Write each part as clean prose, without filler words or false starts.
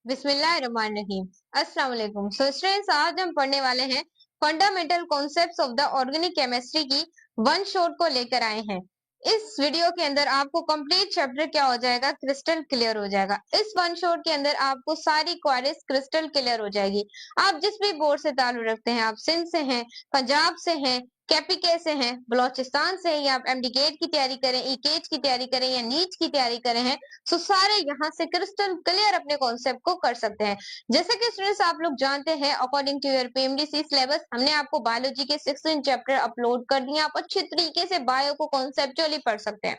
बिस्मिल्लाहिर्रहमानिर्रहीम। अस्सलाम वालेकुम। सो स्टूडेंट्स, आज हम पढ़ने वाले हैं fundamental concepts of the organic chemistry की वन शॉट को लेकर आए हैं। इस वीडियो के अंदर आपको कंप्लीट चैप्टर क्या हो जाएगा, क्रिस्टल क्लियर हो जाएगा। इस वन शॉट के अंदर आपको सारी क्वेरीज क्रिस्टल क्लियर हो जाएगी। आप जिस भी बोर्ड से ताल्लुक रखते हैं, आप सिंध से हैं, पंजाब से हैं, केपीके से हैं, बलोचिस्तान से हैं, या आप एमडी गेट की तैयारी करें, ईकेट की तैयारी करें या नीट की तैयारी करें हैं, तो सारे यहाँ से क्रिस्टल क्लियर अपने कॉन्सेप्ट को कर सकते हैं। जैसे कि स्टूडेंट्स आप लोग जानते हैं, according to your PMDC syllabus हमने आपको बायोलॉजी के 16 चैप्टर अपलोड कर दिए। आप अच्छी तरीके से बायो को कॉन्सेप्चुअली पढ़ सकते हैं।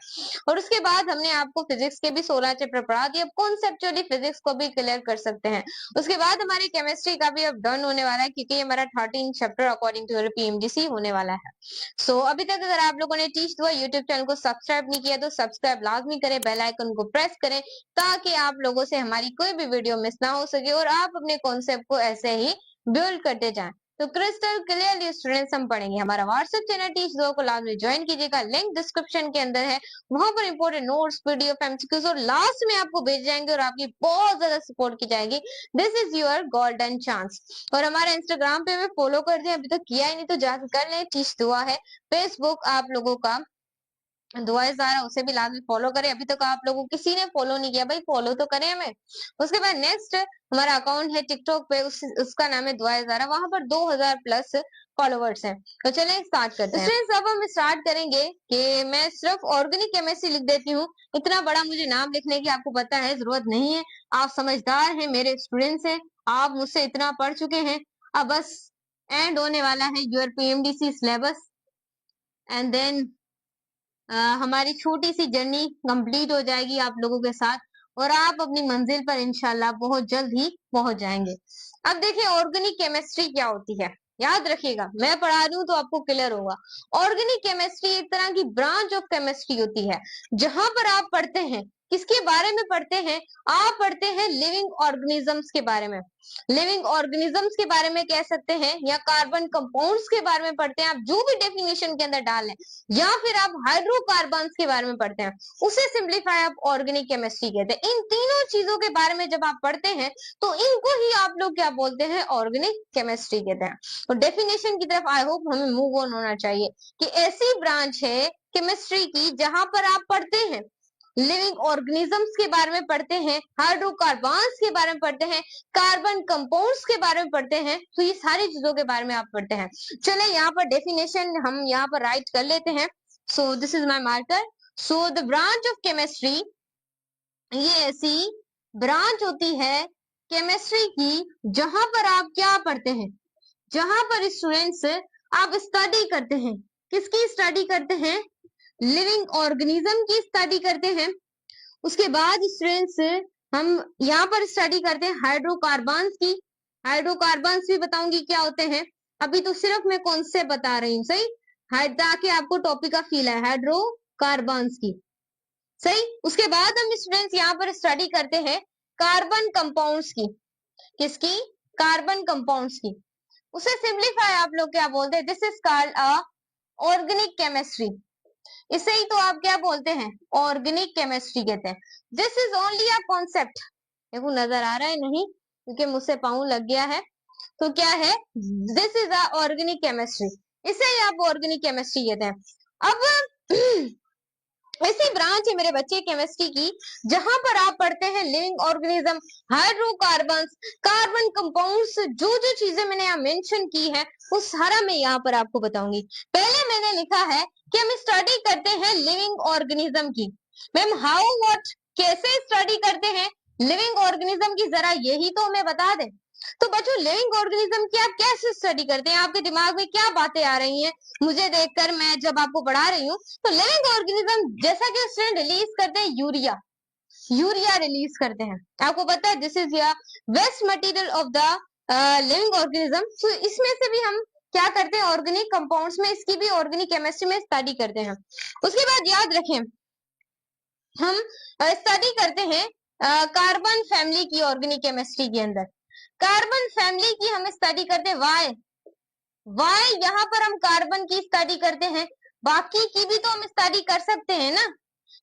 और उसके बाद हमने आपको फिजिक्स के भी 16 चैप्टर पढ़ा दिए, अब कॉन्सेप्चुअली फिजिक्स को भी क्लियर कर सकते हैं। उसके बाद हमारी केमिस्ट्री का भी अब डन होने वाला है, क्योंकि ये हमारा 13 chapter according to your PMDC होने वाला है। अभी तक अगर आप लोगों ने टीच दुआ यूट्यूब चैनल को सब्सक्राइब नहीं किया तो सब्सक्राइब लाजमी करें, बेल आइकन को प्रेस करें, ताकि आप लोगों से हमारी कोई भी वीडियो मिस ना हो सके और आप अपने कॉन्सेप्ट को ऐसे ही बिल्ड करते जाएं। तो क्रिस्टल क्लियरली स्टूडेंट्स हम पढ़ेंगे। हमारा व्हाट्सएप चैनल टीच दो को लाजमी ज्वाइन कीजिएगा, लिंक डिस्क्रिप्शन के अंदर है। वहां पर इंपॉर्टेंट नोट्स, पीडीएफ, एमसीक्यूज और लास्ट में आपको भेज जाएंगे और आपकी बहुत ज्यादा सपोर्ट की जाएगी। This is your golden chance. और हमारे इंस्टाग्राम पे भी फॉलो कर दें, अभी तक किया ही नहीं तो जाकर कर लें, टीच दुआ है। फेसबुक आप लोगों का दुआए ज़ारा, उसे भी लाजमी फॉलो करें। अभी तक आप लोगों किसी ने फॉलो नहीं किया, भाई फॉलो तो करें हमें। उसके बाद नेक्स्ट हमारा अकाउंट है टिकटॉक पे, उसका नाम है दुआए ज़ारा, वहां पर 2000 प्लस फॉलोवर्स हैं। तो चलें स्टार्ट करते हैं। अब हम स्टार्ट करेंगे कि मैं सिर्फ ऑर्गेनिक केमिस्ट्री लिख देती हूँ। इतना बड़ा मुझे नाम लिखने की आपको पता है जरूरत नहीं है। आप समझदार हैं, मेरे स्टूडेंट्स हैं, आप मुझसे इतना पढ़ चुके हैं। अब बस एंड होने वाला है your PMDC syllabus, and then हमारी छोटी सी जर्नी कंप्लीट हो जाएगी आप लोगों के साथ, और आप अपनी मंजिल पर इंशाल्लाह बहुत जल्द ही पहुंच जाएंगे। अब देखिए ऑर्गेनिक केमिस्ट्री क्या होती है, याद रखिएगा, मैं पढ़ा रही हूँ तो आपको क्लियर होगा। ऑर्गेनिक केमिस्ट्री एक तरह की ब्रांच ऑफ केमिस्ट्री होती है, जहां पर आप पढ़ते हैं, किसके बारे में पढ़ते हैं, आप पढ़ते हैं लिविंग ऑर्गेनिजम्स के बारे में। लिविंग ऑर्गेनिजम्स के बारे में कह सकते हैं, या कार्बन कंपाउंड्स के बारे में पढ़ते हैं, आप जो भी डेफिनेशन के अंदर डाल लें, या फिर आप हाइड्रोकार्बन्स के बारे में पढ़ते हैं, उसे सिंप्लीफाई आप ऑर्गेनिक केमिस्ट्री कहते हैं। इन तीनों चीजों के बारे में जब आप पढ़ते हैं तो इनको ही आप लोग क्या बोलते हैं, ऑर्गेनिक केमिस्ट्री कहते हैं। तो डेफिनेशन की तरफ आई होप हमें मूव ऑन होना चाहिए कि ऐसी ब्रांच है केमिस्ट्री की जहां पर आप पढ़ते हैं लिविंग ऑर्गेनिजम्स के बारे में पढ़ते हैं, हाइड्रोकार्बन्स के बारे में पढ़ते हैं, कार्बन कंपाउंड्स के बारे में पढ़ते हैं, तो ये सारी चीजों के बारे में आप पढ़ते हैं। चले यहाँ पर डेफिनेशन हम यहाँ पर राइट कर लेते हैं। सो this is my marker. So the branch of chemistry, ये ऐसी ब्रांच होती है केमिस्ट्री की जहां पर आप क्या पढ़ते हैं, जहां पर स्टूडेंट्स आप स्टडी करते हैं, किसकी स्टडी करते हैं, लिविंग ऑर्गेनिज्म की स्टडी करते हैं। उसके बाद स्टूडेंट्स हम यहाँ पर स्टडी करते हैं हाइड्रोकार्बन्स की। हाइड्रोकार्बन्स भी बताऊंगी क्या होते हैं, अभी तो सिर्फ मैं कॉन्सेप्ट बता रही हूँ, सही, ताकि आपको टॉपिक का फील है हाइड्रोकार्बन्स की, सही। उसके बाद हम स्टूडेंट्स यहाँ पर स्टडी करते हैं कार्बन कंपाउंड्स की, किसकी, कार्बन कंपाउंड्स की। उसे सिंप्लीफाई आप लोग क्या बोलते हैं, this is called a organic chemistry. इसे ही तो आप क्या बोलते हैं, ऑर्गेनिक केमिस्ट्री कहते हैं। This is only a concept, देखो नजर आ रहा है नहीं क्योंकि मुझसे पाँव लग गया है, तो क्या है, this is a organic chemistry, इसे ही आप ऑर्गेनिक केमिस्ट्री कहते हैं। अब ऐसी ब्रांच है मेरे बच्चे केमिस्ट्री की जहां पर आप पढ़ते हैं living organism, hydrocarbons, carbon compounds, जो जो चीजें मैंने यहाँ मेंशन की है वो सारा मैं यहाँ पर आपको बताऊंगी। पहले मैंने लिखा है कि हम स्टडी करते हैं लिविंग ऑर्गेनिज्म की। मैम हाउ व्हाट, कैसे स्टडी करते हैं लिविंग ऑर्गेनिज्म की, जरा यही तो हमें बता दें। तो बच्चों लिविंग ऑर्गेनिज्म की आप कैसे स्टडी करते हैं, आपके दिमाग में क्या बातें आ रही हैं मुझे देखकर, मैं जब आपको पढ़ा रही हूँ। तो लिविंग ऑर्गेनिज्म जैसा कि स्टूडेंट रिलीज करते हैं यूरिया, यूरिया रिलीज करते हैं, आपको पता है दिस इज या waste material of the living organism. तो इसमें से भी हम क्या करते हैं, ऑर्गेनिक कंपाउंड्स में इसकी भी ऑर्गेनिक केमिस्ट्री में स्टडी करते हैं। उसके बाद याद रखें हम स्टडी करते हैं कार्बन फैमिली की ऑर्गेनिक केमिस्ट्री के अंदर, कार्बन फैमिली की हम स्टडी करते हैं। वाई यहाँ पर हम कार्बन की स्टडी करते हैं, बाकी की भी तो हम स्टडी कर सकते हैं ना,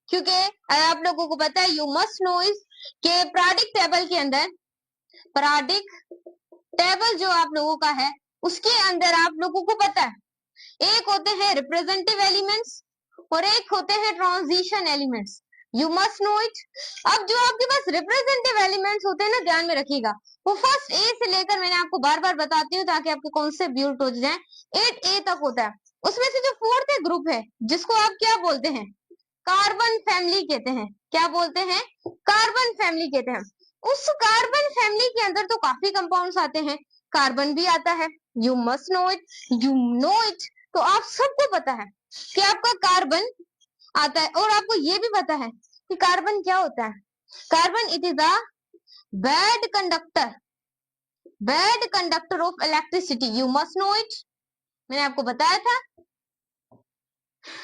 क्योंकि आप लोगों को पता है, यू मस्ट नो इस के पीरियोडिक टेबल के अंदर पीरियोडिक टेबल जो आप लोगों का है उसके अंदर आप लोगों को पता है एक होते हैं रिप्रेजेंटेटिव एलिमेंट्स और एक होते हैं transition elements. You must know it. अब जो आपके पास रिप्रेजेंटेटिव एलिमेंट्स होते हैं ना, ध्यान में रखिएगा, वो फर्स्ट ए से लेकर, मैंने आपको बार बार बताती हूँ ताकि आपके कॉन्सेप्ट बिल्ड हो जाए, 8A तक होता है। उसमें से जो फोर्थ ग्रुप है जिसको आप क्या बोलते हैं, कार्बन फैमिली कहते हैं। क्या बोलते हैं? कार्बन फैमिली कहते हैं। उस कार्बन फैमिली के अंदर तो काफी कंपाउंड्स आते हैं, कार्बन भी आता है। You must know it, you know it. तो आप सबको पता है कि आपका कार्बन आता है, और आपको ये भी पता है कि कार्बन क्या होता है। Carbon it is a bad conductor, bad conductor of electricity. You must know it, मैंने आपको बताया था।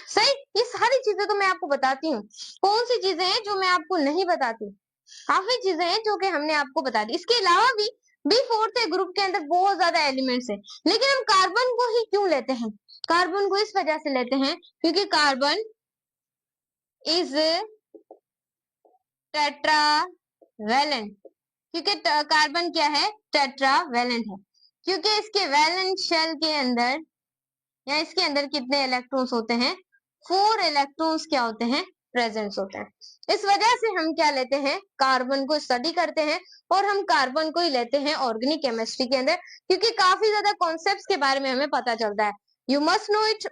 सही, ये सारी चीजें तो मैं आपको बताती हूँ। कौन सी चीजें हैं जो मैं आपको नहीं बताती? काफी चीजें हैं जो कि हमने आपको बता दी। इसके अलावा भी B4 ग्रुप के अंदर बहुत ज्यादा एलिमेंट्स है, लेकिन हम कार्बन को ही क्यों लेते हैं? कार्बन को इस वजह से लेते हैं क्योंकि कार्बन इज टेट्रावैलेंट। क्योंकि कार्बन क्या है? टेट्रावैलेंट है। क्योंकि इसके वैलेंट शेल के अंदर या इसके अंदर कितने इलेक्ट्रॉन्स होते हैं? 4 इलेक्ट्रॉन्स क्या होते हैं? प्रेजेंट होते हैं। इस वजह से हम क्या लेते हैं? कार्बन को स्टडी करते हैं, और हम कार्बन को ही लेते हैं ऑर्गेनिक केमिस्ट्री के अंदर, क्योंकि काफी ज्यादा कॉन्सेप्ट्स के बारे में हमें पता चलता है। You must know it.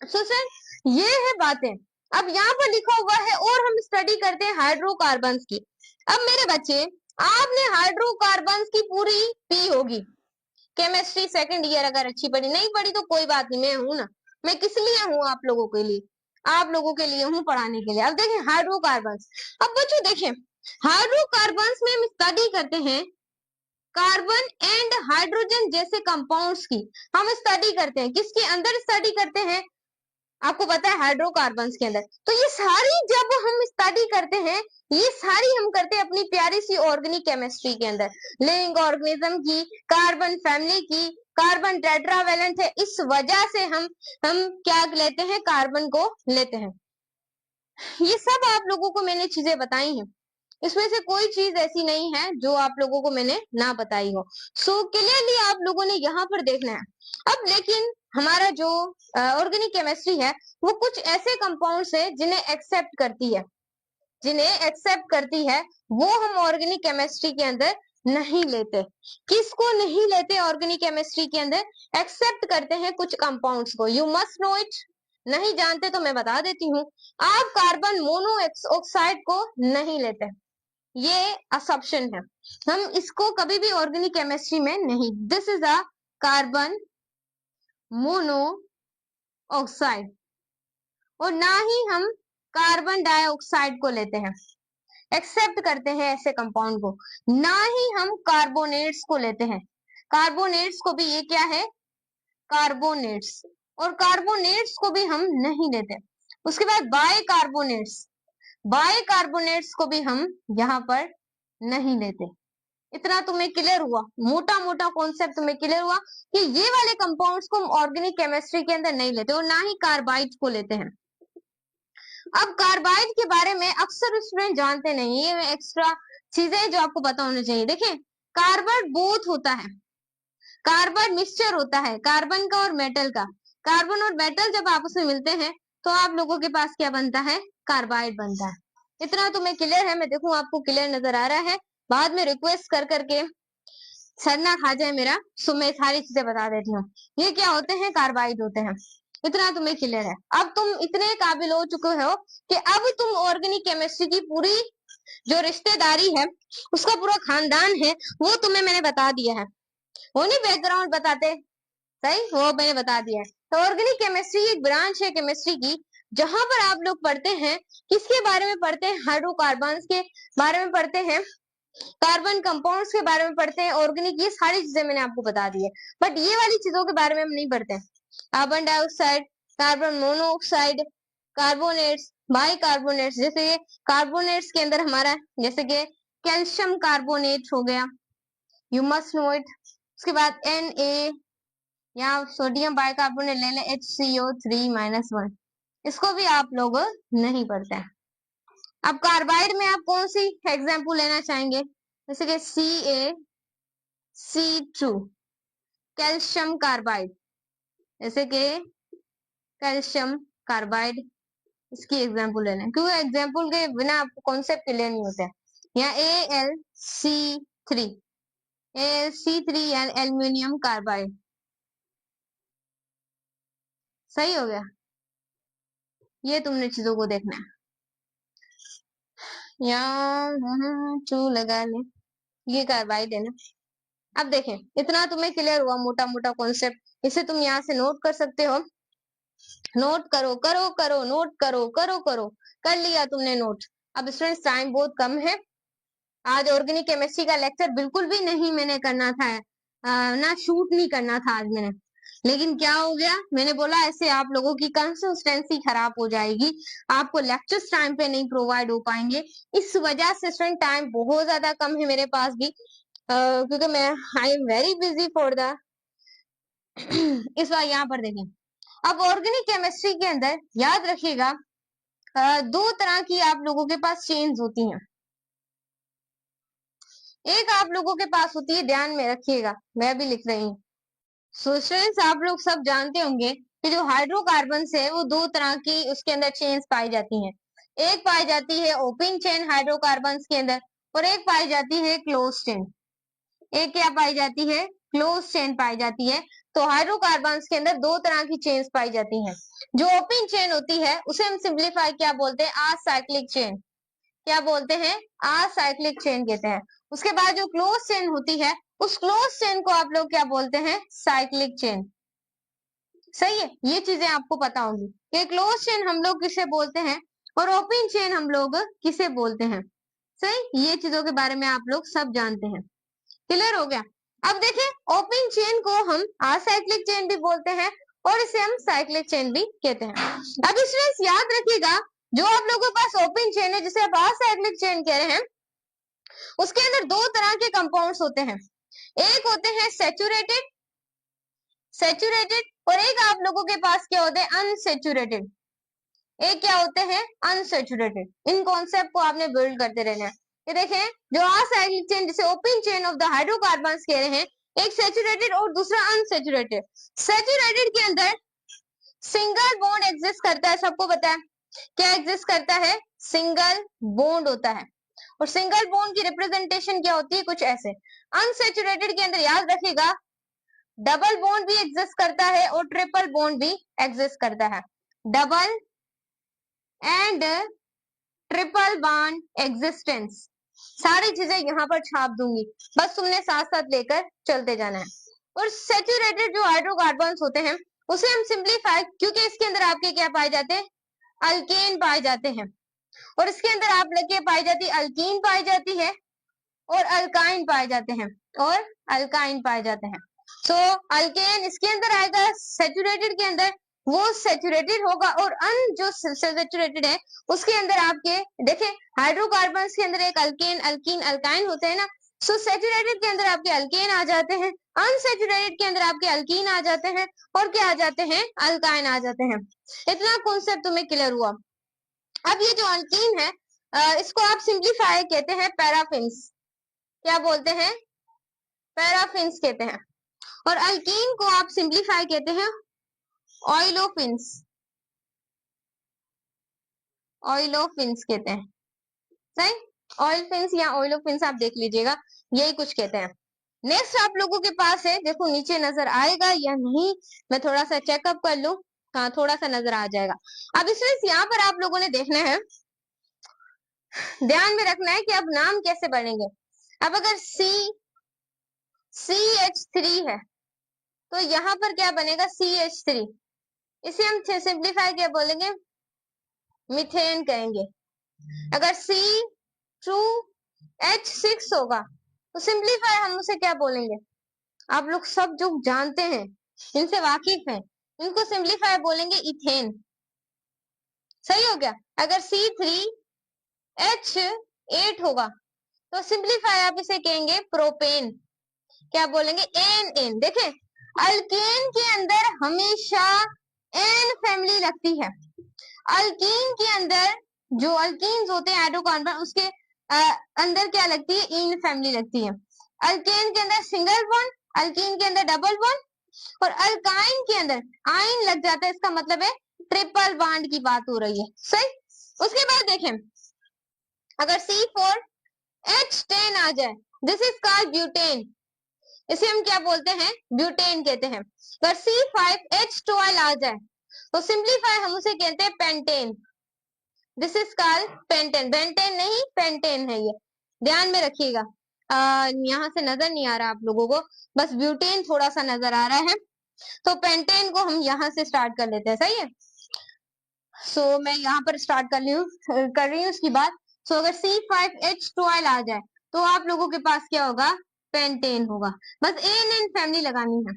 So sir, ये है बातें। अब यहाँ पर लिखा हुआ है और हम स्टडी करते हैं हाइड्रोकार्बन्स की। अब मेरे बच्चे, आपने हाइड्रोकार्बन्स की पूरी पी होगी केमिस्ट्री सेकंड ईयर। अगर अच्छी पढ़ी, नहीं पढ़ी तो कोई बात नहीं, मैं हूं ना। मैं किस लिए हूं? आप लोगों के लिए, आप लोगों के लिए हूं, पढ़ाने के लिए। अब देखिए हाइड्रोकार्बन्स। अब बच्चों देखिए, हाइड्रोकार्बन्स में हम स्टडी करते हैं कार्बन एंड हाइड्रोजन जैसे कंपाउंड्स की। हम स्टडी करते हैं किसके अंदर? स्टडी करते हैं, आपको पता है, हाइड्रोकार्बन्स के अंदर। तो ये सारी जब हम स्टडी करते हैं, ये सारी हम करते हैं अपनी प्यारी सी ऑर्गेनिक केमिस्ट्री के अंदर, लिविंग ऑर्गेनिज्म की, कार्बन फैमिली की। कार्बन टेट्रावैलेंट है, इस वजह से हम क्या लेते हैं? कार्बन को लेते हैं। ये सब आप लोगों को मैंने चीजें बताई हैं, इसमें से कोई चीज ऐसी नहीं है जो आप लोगों को मैंने ना बताई हो। सो क्लियरली आप लोगों ने यहाँ पर देखना है। अब लेकिन हमारा जो ऑर्गेनिक केमिस्ट्री है, वो कुछ ऐसे कंपाउंड्स है जिन्हें एक्सेप्ट करती है, जिन्हें एक्सेप्ट करती है, वो हम ऑर्गेनिक केमिस्ट्री के अंदर नहीं लेते। किसको नहीं लेते ऑर्गेनिक केमिस्ट्री के अंदर? एक्सेप्ट करते हैं कुछ कंपाउंड्स को। You must know it. नहीं जानते तो मैं बता देती हूँ, आप कार्बन मोनोऑक्साइड को नहीं लेते, ये असम्पशन है। हम इसको कभी भी ऑर्गेनिक केमिस्ट्री में नहीं, this is a carbon monoxide. और ना ही हम कार्बन डाइऑक्साइड को लेते हैं, एक्सेप्ट करते हैं ऐसे कंपाउंड को। ना ही हम कार्बोनेट्स को लेते हैं, कार्बोनेट्स को भी, ये क्या है? कार्बोनेट्स। और कार्बोनेट्स को भी हम नहीं लेते। उसके बाद बाइकार्बोनेट्स, बाइकार्बोनेट्स को भी हम यहाँ पर नहीं लेते। इतना तुम्हें क्लियर हुआ? मोटा मोटा कॉन्सेप्ट तुम्हें क्लियर हुआ कि ये वाले कंपाउंड्स को हम ऑर्गेनिक केमिस्ट्री के अंदर नहीं लेते, और ना ही कार्बाइड को लेते हैं। अब कार्बाइड के बारे में अक्सर स्टूडेंट जानते नहीं, ये एक्स्ट्रा चीजें जो आपको पता होनी चाहिए। देखें, कार्बाइड बोथ होता है, कार्बाइड मिक्सचर होता है कार्बन का और मेटल का। कार्बन और मेटल जब आपस में मिलते हैं तो आप लोगों के पास क्या बनता है? कार्बाइड बनता है। इतना तुम्हें क्लियर है? मैं देखूं आपको क्लियर नजर आ रहा है। बाद में रिक्वेस्ट कर करके सर ना खा जाए मेरा, सो मैं सारी चीजें बता देती हूँ। ये क्या होते हैं? कार्बाइड होते हैं। इतना तुम्हें क्लियर है? अब तुम इतने काबिल हो चुके हो कि अब तुम ऑर्गेनिक केमिस्ट्री की पूरी जो रिश्तेदारी है, उसका पूरा खानदान है, वो तुम्हें मैंने बता दिया है। वो नहीं बैकग्राउंड बताते, सही, वो मैंने बता दिया है। तो ऑर्गेनिक केमिस्ट्री एक ब्रांच है केमिस्ट्री की, जहां पर आप लोग पढ़ते हैं, किसके बारे में पढ़ते हैं? हाइड्रोकार्बन्स के बारे में पढ़ते हैं, कार्बन कंपाउंड्स के बारे में पढ़ते हैं, ऑर्गेनिक, ये सारी चीजें मैंने आपको बता दी है। बट ये वाली चीजों के बारे में हम नहीं पढ़ते हैं। Carbon dioxide, carbon monoxide, carbonates, bicarbonates. जैसे कार्बोनेट्स के अंदर हमारा, जैसे कि कैल्शियम कार्बोनेट हो गया, यू मस्ट नो इट। उसके बाद Na, या सोडियम बाइकार्बोनेट ले लें, HCO3-1, इसको भी आप लोग नहीं पढ़ते हैं। अब कार्बाइड में आप कौन सी एग्जाम्पल लेना चाहेंगे? जैसे कि CaC2 कैल्शियम कार्बाइड, जैसे कि कैल्शियम कार्बाइड, इसकी एग्जाम्पल लेना है क्योंकि एग्जाम्पल के बिना आपको कॉन्सेप्ट क्लियर नहीं होता है। यहाँ AlC3 यानी एल्यूमिनियम कार्बाइड, सही हो गया। ये तुमने चीजों को देखना है। यहाँ चू लगा ले, ये कार्बाइड है ना। अब देखें, इतना तुम्हें क्लियर हुआ मोटा मोटा कॉन्सेप्ट, इसे तुम यहाँ से नोट कर सकते हो। नोट करो करो करो, नोट करो करो करो, कर लिया तुमने नोट। अब स्टूडेंट्स टाइम बहुत कम है, आज ऑर्गेनिक केमिस्ट्री का लेक्चर बिल्कुल भी नहीं मैंने करना था, ना शूट नहीं करना था आज मैंने, लेकिन क्या हो गया, मैंने बोला ऐसे आप लोगों की कंसिस्टेंसी खराब हो जाएगी, आपको लेक्चर्स टाइम पे नहीं प्रोवाइड हो पाएंगे। इस वजह से स्टूडेंट टाइम बहुत ज्यादा कम है मेरे पास भी, क्योंकि मैं I am very busy for the इस बार यहाँ पर देखें। अब ऑर्गेनिक केमिस्ट्री के अंदर याद रखिएगा, दो तरह की आप लोगों के पास चेन्स होती हैं। एक आप लोगों के पास होती है, ध्यान में रखिएगा, मैं भी लिख रही हूँ। सो स्टूडेंट्स आप लोग सब जानते होंगे कि जो हाइड्रोकार्बन है वो दो तरह की उसके अंदर चेन्स पाई जाती हैं। एक पाई जाती है ओपन चेन हाइड्रोकार्बन के अंदर, और एक पाई जाती है क्लोज चेन। एक क्या पाई जाती है, क्लोज चेन पाई जाती है। तो हाइड्रोकार्बन के अंदर दो तरह की चेन्स पाई जाती हैं। जो ओपन चेन होती है उसे हम सिंप्लीफाई क्या बोलते हैं, असाइक्लिक चेन। क्या बोलते हैं, असाइक्लिक चेन कहते हैं। उसके बाद जो क्लोज चेन होती है उस क्लोज चेन को आप लोग क्या बोलते हैं, साइक्लिक चेन। सही है, ये चीजें आपको पता होंगी कि क्लोज चेन हम लोग किसे बोलते हैं और ओपन चेन हम लोग किसे बोलते हैं। सही, ये चीजों के बारे में आप लोग सब जानते हैं। क्लियर हो गया। अब देखें, ओपन चेन को हम असाइक्लिक चेन भी बोलते हैं और इसे हम साइक्लिक चेन भी कहते हैं। अब स्टूडेंट्स याद रखिएगा, जो आप लोगों के पास ओपन चेन है जिसे आप असाइक्लिक चेन कह रहे हैं, उसके अंदर दो तरह के कंपाउंड्स होते हैं। एक होते हैं सैचुरेटेड और एक आप लोगों के पास क्या होते हैं, अनसैचुरेटेड। एक क्या होते हैं, अनसैचुरेटेड। इन कॉन्सेप्ट को आपने बिल्ड करते रहना है। ये देखें, जो असाइक्लिक चेन जिसे open chain of the hydrocarbons कह रहे हैं, एक सैचुरेटेड और दूसरा अनसैचुरेटेड। सैचुरेटेड के अंदर सिंगल बॉन्ड एग्जिस्ट करता है, सबको पता है क्या एग्जिस्ट करता है, सिंगल बॉन्ड होता है। और सिंगल बॉन्ड की रिप्रेजेंटेशन क्या होती है, कुछ ऐसे। अनसैचुरेटेड के अंदर याद रखिएगा, डबल बॉन्ड भी एग्जिस्ट करता है और ट्रिपल बॉन्ड भी एग्जिस्ट करता है। Double and triple bond existence, सारी चीजें यहाँ पर छाप दूंगी, बस तुमने साथ साथ लेकर चलते जाना है। और सैचुरेटेड जो हाइड्रोकार्बन्स होते हैं उसे हम सिंप्लीफाई, क्योंकि इसके अंदर आपके क्या पाए जाते हैं, अल्केन पाए जाते हैं, और इसके अंदर आप लगे पाई जाती है अल्कीन पाई जाती है और अल्काइन पाए जाते हैं, और अल्काइन पाए जाते हैं। सो अल्केन इसके अंदर आएगा, सैचुरेटेड के अंदर वो सैचुरेटेड होगा, और अन जो सैचुरेटेड है उसके अंदर आपके देखें, हाइड्रोकार्बन के अंदर एक अल्केन अल्कीन अल्काइन होते हैं ना। सो सैचुरेटेड के अंदर आपके अल्केन आ जाते हैं, अनसैचुरेटेड के अंदर आपके अल्कीन आ जाते हैं, और क्या आ जाते हैं, अल्काइन आ जाते हैं। इतना कॉन्सेप्ट तुम्हें क्लियर हुआ। अब ये जो अल्कीन है, इसको आप सिंप्लीफाई कहते हैं पैराफिन्स। क्या बोलते हैं, पैराफिन्स कहते हैं। और अल्कीन को आप सिंप्लीफाई कहते हैं ऑयलोफिन्स। ऑयलोफिन्स कहते हैं, सही। ऑयलफिन्स या ऑयलोफिन्स आप देख लीजिएगा, यही कुछ कहते हैं। नेक्स्ट आप लोगों के पास है, देखो नीचे नजर आएगा या नहीं, मैं थोड़ा सा चेकअप कर लूं। हाँ, थोड़ा सा नजर आ जाएगा। अब इसमें यहाँ पर आप लोगों ने देखना है, ध्यान में रखना है कि अब नाम कैसे बनेंगे। अब अगर CH3 है तो यहाँ पर क्या बनेगा, CH3। इसे हम सिंप्लीफाई क्या बोलेंगे, मीथेन कहेंगे। अगर C2H6 होगा तो सिंप्लीफाई हम उसे क्या बोलेंगे, आप लोग सब जो जानते हैं, इनसे वाकिफ हैं, इनको सिंप्लीफाई बोलेंगे इथेन। सही हो गया। अगर C3H8 होगा तो सिंप्लीफाई आप इसे कहेंगे प्रोपेन। क्या बोलेंगे, एन। देखें, अल्केन के अंदर हमेशा एन फैमिली लगती है। अल्कीन के अंदर जो अल्कीन्स होते हैं हाइड्रोकार्बन, उसके अंदर क्या लगती है, इन फैमिली लगती है। अल्केन के अंदर सिंगल बॉन्ड, अल्कीन के अंदर डबल बॉन्ड, और अल्काइन के अंदर आइन लग जाता है, इसका मतलब है ट्रिपल बॉन्ड की बात हो रही है। सही। उसके बाद देखें, अगर C4H10 आ जाए, दिस इज कॉल्ड ब्यूटेन, इसे हम क्या बोलते हैं, ब्यूटेन कहते हैं। अगर C5H12 आ जाए तो सिंप्लीफाई हम उसे कहते हैं pentane, this is called pentane, Ben Ten नहीं पेंटेन है ये, ध्यान में रखिएगा। यहाँ से नजर नहीं आ रहा आप लोगों को, बस ब्यूटेन थोड़ा सा नजर आ रहा है, तो पेंटेन को हम यहाँ से स्टार्ट कर लेते हैं। सही है। सो मैं यहाँ पर स्टार्ट कर रही हूँ उसकी बात। सो अगर C5H12 आ जाए तो आप लोगों के पास क्या होगा, पेंटेन होगा, बस ANN फैमिली लगानी है।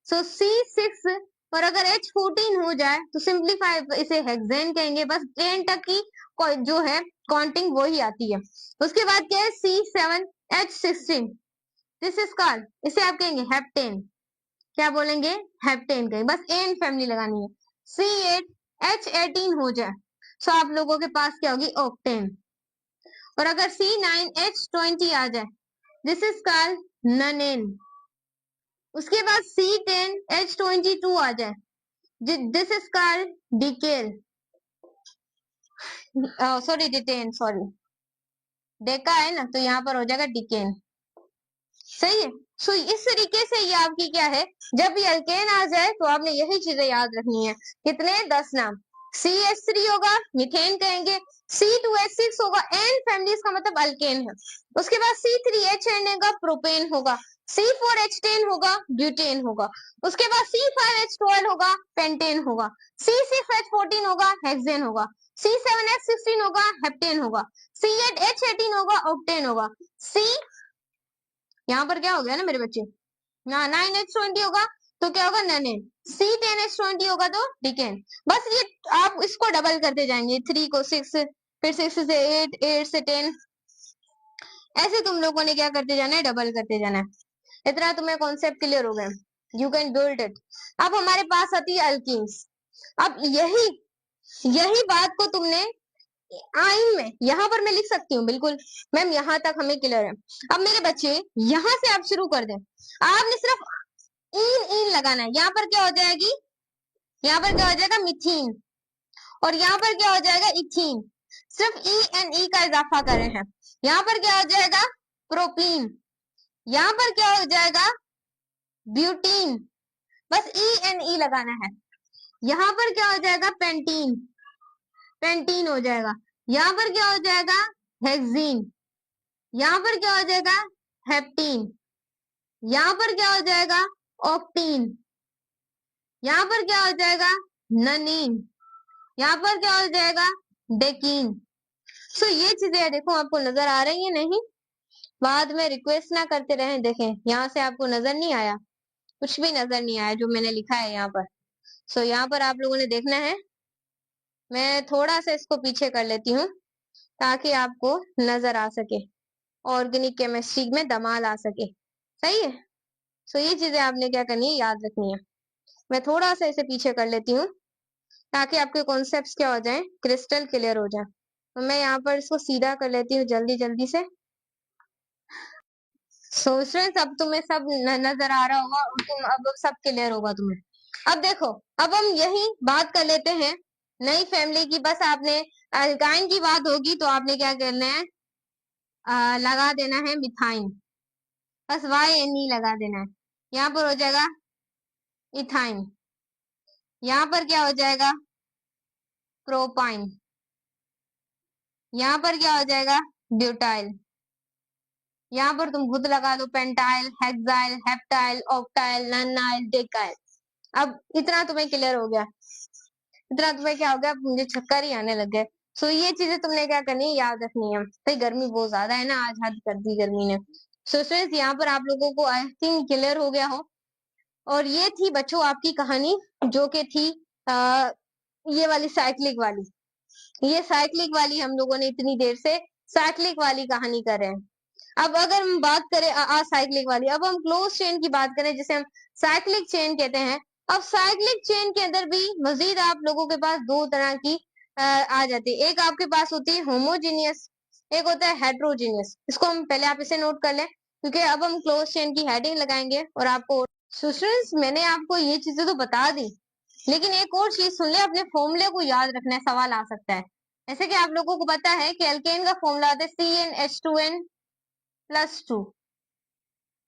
सो C6, और अगर H14 हो जाए तो सिंप्लीफाई इसे हेक्सेन कहेंगे, बस 10 तक की जो है काउंटिंग वो ही आती है। उसके बाद क्या है, C7H16, दिस इज कॉल्ड, इसे आप कहेंगे हेप्टेन, क्या बोलेंगे, हेप्टेन कहेंगे, बस एन फैमिली लगानी है। C8H18 हो जाए तो आप लोगों के पास क्या होगी, ऑक्टेन, और अगर C9H20 आ जाए, दिस इज कॉल्ड ननेन। उसके बाद C10H22 आ जाए, this is called decal, sorry detain, sorry deca है ना, तो यहाँ पर हो जाएगा डिकेन। सही है। सो इस तरीके से ये आपकी क्या है, जब भी अल्केन आ जाए तो आपने यही चीजें याद रखनी है। कितने, 10 नाम। CH3 होगा, मीथेन कहेंगे। C2H6 होगा, एन फैमिली, इसका मतलब अल्केन है। उसके बाद C3H10 होगा, प्रोपेन होगा। C4H10 होगा, ब्यूटेन होगा। उसके बाद C5H12 होगा, पेंटेन होगा। C6H14 होगा, हेक्सेन होगा। C7H16 होगा, हेप्टेन होगा। C8H18 होगा, ऑक्टेन होगा। C, यहाँ पर क्या हो गया ना मेरे बच्चे, ना 9H20 होगा तो क्या होगा, ननेन। C10H20 होगा तो डिकेन। बस ये आप इसको डबल करते जाएंगे, 3 को 6, फिर 6 से 8, 8 से 10, ऐसे तुम लोगों ने क्या करते जाना है, डबल करते जाना है। इतना तुम्हें कॉन्सेप्ट क्लियर हो गया, यू कैन बिल्ड इट। अब हमारे पास आती है अल्कीन्स। अब यही बात को तुमने आइन में यहाँ पर मैं लिख सकती हूँ, बिल्कुल मैम, यहाँ तक हमें क्लियर है। अब मेरे बच्चे यहाँ से आप शुरू कर दें, आपने सिर्फ इन लगाना है। यहाँ पर क्या हो जाएगी, यहाँ पर क्या हो जाएगा, मिथीन, और यहाँ पर क्या हो जाएगा, इथीन, सिर्फ E का इजाफा कर रहे हैं। यहाँ पर क्या हो जाएगा, प्रोपीन, यहाँ पर क्या हो जाएगा, ब्यूटीन, बस E लगाना है। यहाँ पर क्या हो जाएगा, पेंटीन, पेंटीन हो जाएगा। यहाँ पर क्या हो जाएगा, हेक्सीन, यहाँ पर क्या हो जाएगा, हेप्टीन, यहाँ पर क्या हो जाएगा, ऑक्टीन, यहाँ पर क्या हो जाएगा, ननीन, यहाँ पर क्या हो जाएगा, डेकीन। सो ये चीजें देखो आपको नजर आ रही है नहीं, बाद में रिक्वेस्ट ना करते रहे। देखें यहाँ से आपको नजर नहीं आया, कुछ भी नजर नहीं आया जो मैंने लिखा है यहाँ पर। सो यहाँ पर आप लोगों ने देखना है, मैं थोड़ा सा इसको पीछे कर लेती हूँ ताकि आपको नजर आ सके, ऑर्गेनिक केमिस्ट्री में दमाल आ सके। सही है। सो ये चीजें आपने क्या करनी है, याद रखनी है। मैं थोड़ा सा इसे पीछे कर लेती हूँ ताकि आपके कॉन्सेप्ट्स क्या हो जाए, क्रिस्टल क्लियर हो जाए। तो मैं यहाँ पर इसको सीधा कर लेती हूँ जल्दी जल्दी से। सो स्टूडेंट्स अब तुम्हें सब नजर आ रहा होगा, और तुम अब सब क्लियर होगा तुम्हें। अब देखो, अब हम यही बात कर लेते हैं नई फैमिली की। बस आपने अल्काइन की बात होगी तो आपने क्या करना है, लगा देना है मिथाइन, बस YNE लगा देना है। यहाँ पर हो जाएगा इथाइन, यहाँ पर क्या हो जाएगा, प्रोपाइन, यहाँ पर क्या हो जाएगा, ब्यूटाइल, यहाँ पर तुम खुद लगा दो, pentyl, hexyl, heptyl, octyl, nonyl, decyl. अब इतना तुम्हें क्लियर हो गया, इतना तुम्हें क्या हो गया, मुझे चक्कर ही आने लग गए। सो ये चीजें तुमने क्या करनी है, याद रखनी है। भाई गर्मी बहुत ज्यादा है ना, आज हद कर दी गर्मी ने। सो स्टूडेंट्स यहाँ पर आप लोगों को आई थिंक क्लियर हो गया हो। और ये थी बच्चों आपकी कहानी, जो कि थी ये वाली साइक्लिक वाली, ये साइक्लिक वाली हम लोगों ने इतनी देर से साइक्लिक वाली कहानी कर रहे हैं। अब अगर हम बात करें साइक्लिक वाली, अब हम क्लोज चेन की बात करें जिसे हम साइक्लिक चेन कहते हैं। अब साइक्लिक चेन के अंदर भी मजीद आप लोगों के पास दो तरह की आ जाती है। एक आपके पास होती है होमोजीनियस, एक होता है हेट्रोजीनियस। इसको हम पहले आप इसे नोट कर लें, क्योंकि अब हम क्लोज चेन की हेडिंग लगाएंगे और आपको स्टूडेंट्स मैंने आपको ये चीजें तो बता दी, लेकिन एक और चीज सुन ले, अपने फॉर्मूले को याद रखना है, सवाल आ सकता है। जैसे कि आप लोगों को पता है कि एल्केन का फॉर्मूला आता है CnH2n+2,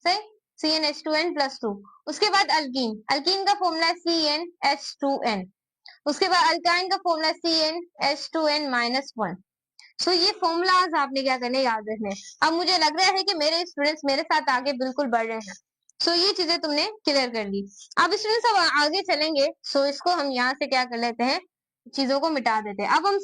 सही, CnH2n+2। उसके बाद अल्कीन, अल्कीन का फॉर्मूला है CnH2n। उसके बाद अल्काइन का फॉर्मूला CnH2n-1। सो ये फॉर्मूलाज आपने क्या करने याद रखने हैं। अब मुझे लग रहा है कि मेरे स्टूडेंट्स मेरे साथ आगे बिल्कुल बढ़ रहे हैं। सो ये चीजें तुमने क्लियर कर ली। अब स्टूडेंट्स अब आगे चलेंगे, सो इसको हम यहाँ से क्या कर लेते हैं, चीजों को मिटा देते हैं। अब हम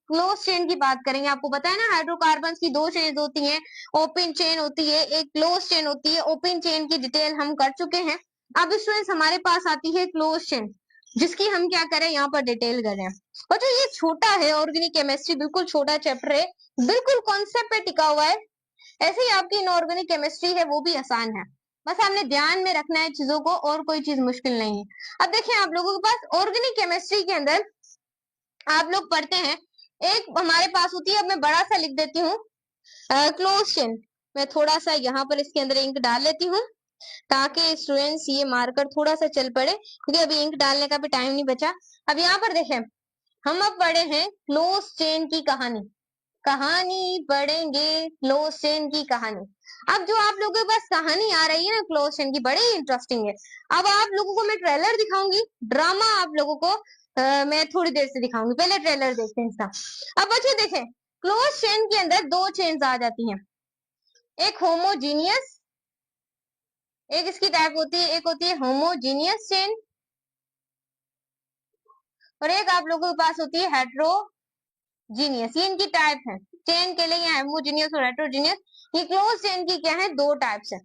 क्लोज चेन की बात करेंगे। आपको पता है ना, हाइड्रोकार्बन की दो चेन होती हैं, ओपन चेन होती है, एक क्लोज चेन होती है। ओपन चेन की डिटेल हम कर चुके हैं। अब स्टूडेंट्स हमारे पास आती है क्लोज चेन, जिसकी हम क्या करें, यहाँ पर डिटेल करें। और जो ये छोटा है ऑर्गेनिक केमिस्ट्री, बिल्कुल छोटा चैप्टर है, बिल्कुल कॉन्सेप्ट पे टिका हुआ है। ऐसे ही आपकी इनऑर्गेनिक केमिस्ट्री है, वो भी आसान है। बस आपने ध्यान में रखना है चीजों को, और कोई चीज मुश्किल नहीं है। अब देखिए आप लोगों के पास ऑर्गेनिक केमिस्ट्री के अंदर आप लोग पढ़ते हैं, एक हमारे पास होती है, अब मैं बड़ा सा लिख देती हूँ क्लोज चेन। मैं थोड़ा सा यहाँ पर इसके अंदर इंक डाल लेती हूँ, ताकि स्टूडेंट्स ये मार्कर थोड़ा सा चल पड़े, क्योंकि अभी इंक डालने का भी टाइम नहीं बचा। अब यहाँ पर देखें, हम अब पढ़े हैं क्लोज चेन की कहानी, कहानी पढ़ेंगे क्लोज चेन की कहानी। अब जो आप लोगों के पास कहानी आ रही है ना क्लोज चेन की, बड़ी इंटरेस्टिंग है। अब आप लोगों को मैं ट्रेलर दिखाऊंगी, ड्रामा आप लोगों को मैं थोड़ी देर से दिखाऊंगी। पहले ट्रेलर देखते हैं इसका। अब बच्चे देखें, क्लोज चेन के अंदर दो चेन्स आ जाती हैं, एक होमोजीनियस, एक इसकी टाइप होती है, एक होती है होमोजीनियस चेन, और एक आप लोगों के पास होती है हेट्रोजीनियस। ये इनकी टाइप है चेन के लिए, यहाँ होमोजीनियस और हेट्रोजीनियस। ये क्लोज चेन की क्या है, दो टाइप्स है।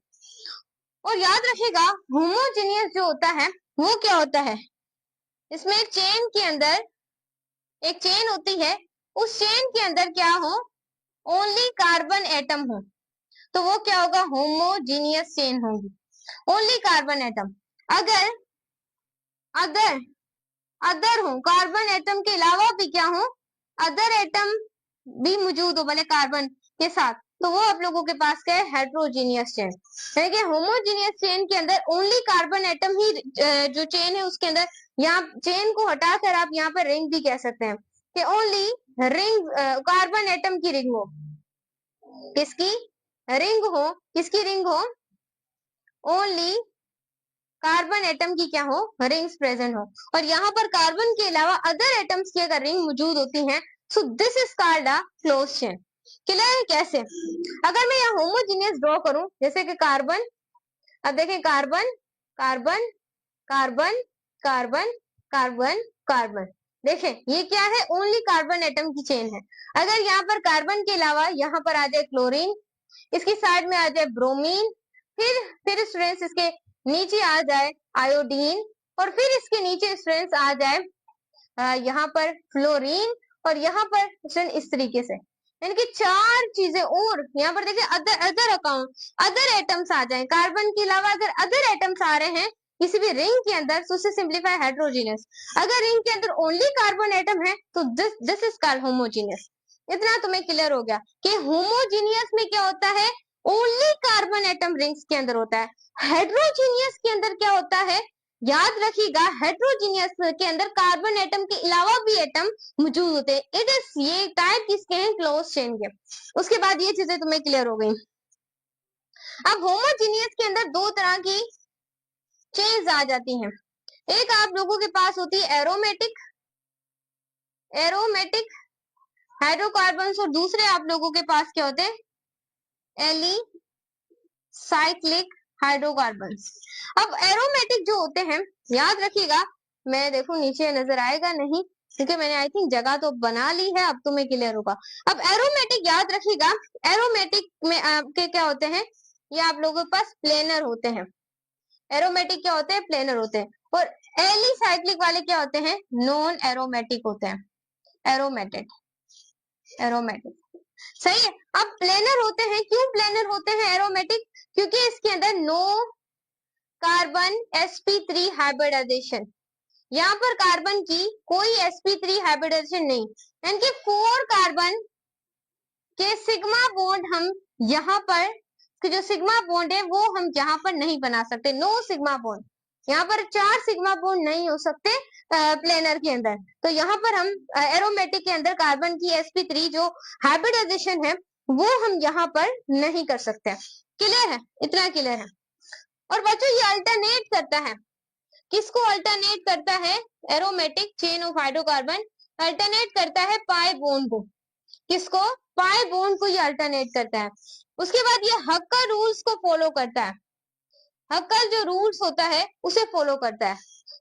और याद रखिएगा, होमोजीनियस जो होता है वो क्या होता है, इसमें चेन के अंदर एक चेन होती है, उस चेन के अंदर क्या हो, ओनली कार्बन एटम हो, तो वो क्या होगा, होमोजीनियस चेन होगी, ओनली कार्बन एटम। अगर अदर अदर हो, कार्बन एटम के अलावा भी क्या हो, अदर एटम भी मौजूद हो भले कार्बन के साथ, तो वो आप लोगों के पास क्या है, हेट्रोजीनियस चेन। देखिए होमोजीनियस चेन के अंदर ओनली कार्बन एटम ही जो चेन है उसके अंदर, यहाँ चेन को हटाकर आप यहाँ पर रिंग भी कह सकते हैं कि ओनली रिंग, कार्बन एटम की रिंग हो, किसकी रिंग हो, किसकी रिंग हो, ओनली कार्बन एटम की क्या हो, रिंग्स प्रेजेंट हो। और यहाँ पर कार्बन के अलावा अदर एटम्स की अगर रिंग मौजूद होती हैं, सो this is called a close chain. Clear है कैसे? अगर मैं यहाँ होमोजीनियस ड्रॉ करूं, जैसे कि कार्बन, अब देखें carbon carbon carbon carbon carbon carbon, देखें ये क्या है, ओनली कार्बन एटम की चेन है। अगर यहाँ पर कार्बन के अलावा यहाँ पर आ जाए क्लोरीन, इसकी साइड में आ जाए ब्रोमीन, फिर स्टूडेंट्स इसके नीचे आ जाए आयोडीन, और फिर इसके नीचे स्टूडेंट्स आ जाए यहाँ पर फ्लोरीन, और यहाँ पर स्टूडेंट इस तरीके से, यानी कि चार चीजें। और यहाँ पर देखिए other other account, other atoms आ जाए, कार्बन के अलावा अगर अदर एटम्स आ रहे हैं किसी भी रिंग के अंदर, तो उससे सिंप्लीफाई हेट्रोजीनियस। अगर रिंग के अंदर ओनली कार्बन एटम है तो दिस इज कॉल्ड होमोजीनियस। इतना तुम्हें क्लियर हो गया कि होमोजीनियस में क्या होता है, ओनली कार्बन एटम रिंग्स के अंदर होता है। हेट्रोजीनियस के अंदर क्या होता है, याद रखिएगा, हेट्रोजीनियस के अंदर कार्बन एटम के अलावा भी एटम मौजूद होते हैं। इट इज, ये टाइप किसके हैं, क्लोज चेन के। उसके बाद ये चीजें तुम्हें क्लियर हो गई। अब होमोजीनियस के अंदर दो तरह की चेन्स आ जाती हैं, एक आप लोगों के पास होती है एरोमेटिक, एरोमेटिक हाइड्रोकार्बन्स, और दूसरे आप लोगों के पास क्या होते हैं, एलिसाइक्लिक हाइड्रोकार्बन्स। अब एरोमेटिक जो होते हैं, याद रखिएगा, मैं देखूं नीचे नजर आएगा नहीं, क्योंकि मैंने आई थिंक जगह तो बना ली है, अब तुम्हें क्लियर होगा। अब एरोमेटिक याद रखिएगा, एरोमेटिक में आपके क्या होते हैं, ये आप लोगों के पास प्लेनर होते हैं। एरोमेटिक क्या होते हैं, प्लेनर होते हैं। और एलिसाइक्लिक वाले क्या होते हैं, नॉन एरोमेटिक होते हैं। एरोमेटिक, एरोमेटिक, सही है। अब प्लेनर होते हैं, क्यों प्लेनर होते हैं एरोमेटिक, क्योंकि इसके अंदर नो कार्बन sp3 हाइब्रिडाइजेशन, यहाँ पर कार्बन की कोई sp3 हाइब्रिडाइजेशन नहीं, यानी कि 4 कार्बन कि सिग्मा बॉन्ड हम यहाँ पर, कि जो सिग्मा बॉन्ड है वो हम यहाँ पर नहीं बना सकते, नो सिग्मा बॉन्ड। यहाँ पर 4 सिग्मा बॉन्ड नहीं हो सकते प्लेनर के अंदर। तो यहाँ पर हम एरोमेटिक के अंदर कार्बन की sp3 जो हाइब्रिडाइजेशन है वो हम यहाँ पर नहीं कर सकते। क्लियर है? इतना क्लियर है। और बच्चों ये अल्टरनेट करता है, किसको अल्टरनेट करता है? Aromatic chain of hydrocarbon alternate करता है पाई बॉन्ड को। किसको? पाई बॉन्ड को ये अल्टरनेट करता है। उसके बाद ये हक्कर रूल्स को फॉलो करता है। हक्कर जो रूल्स होता है उसे फॉलो करता है,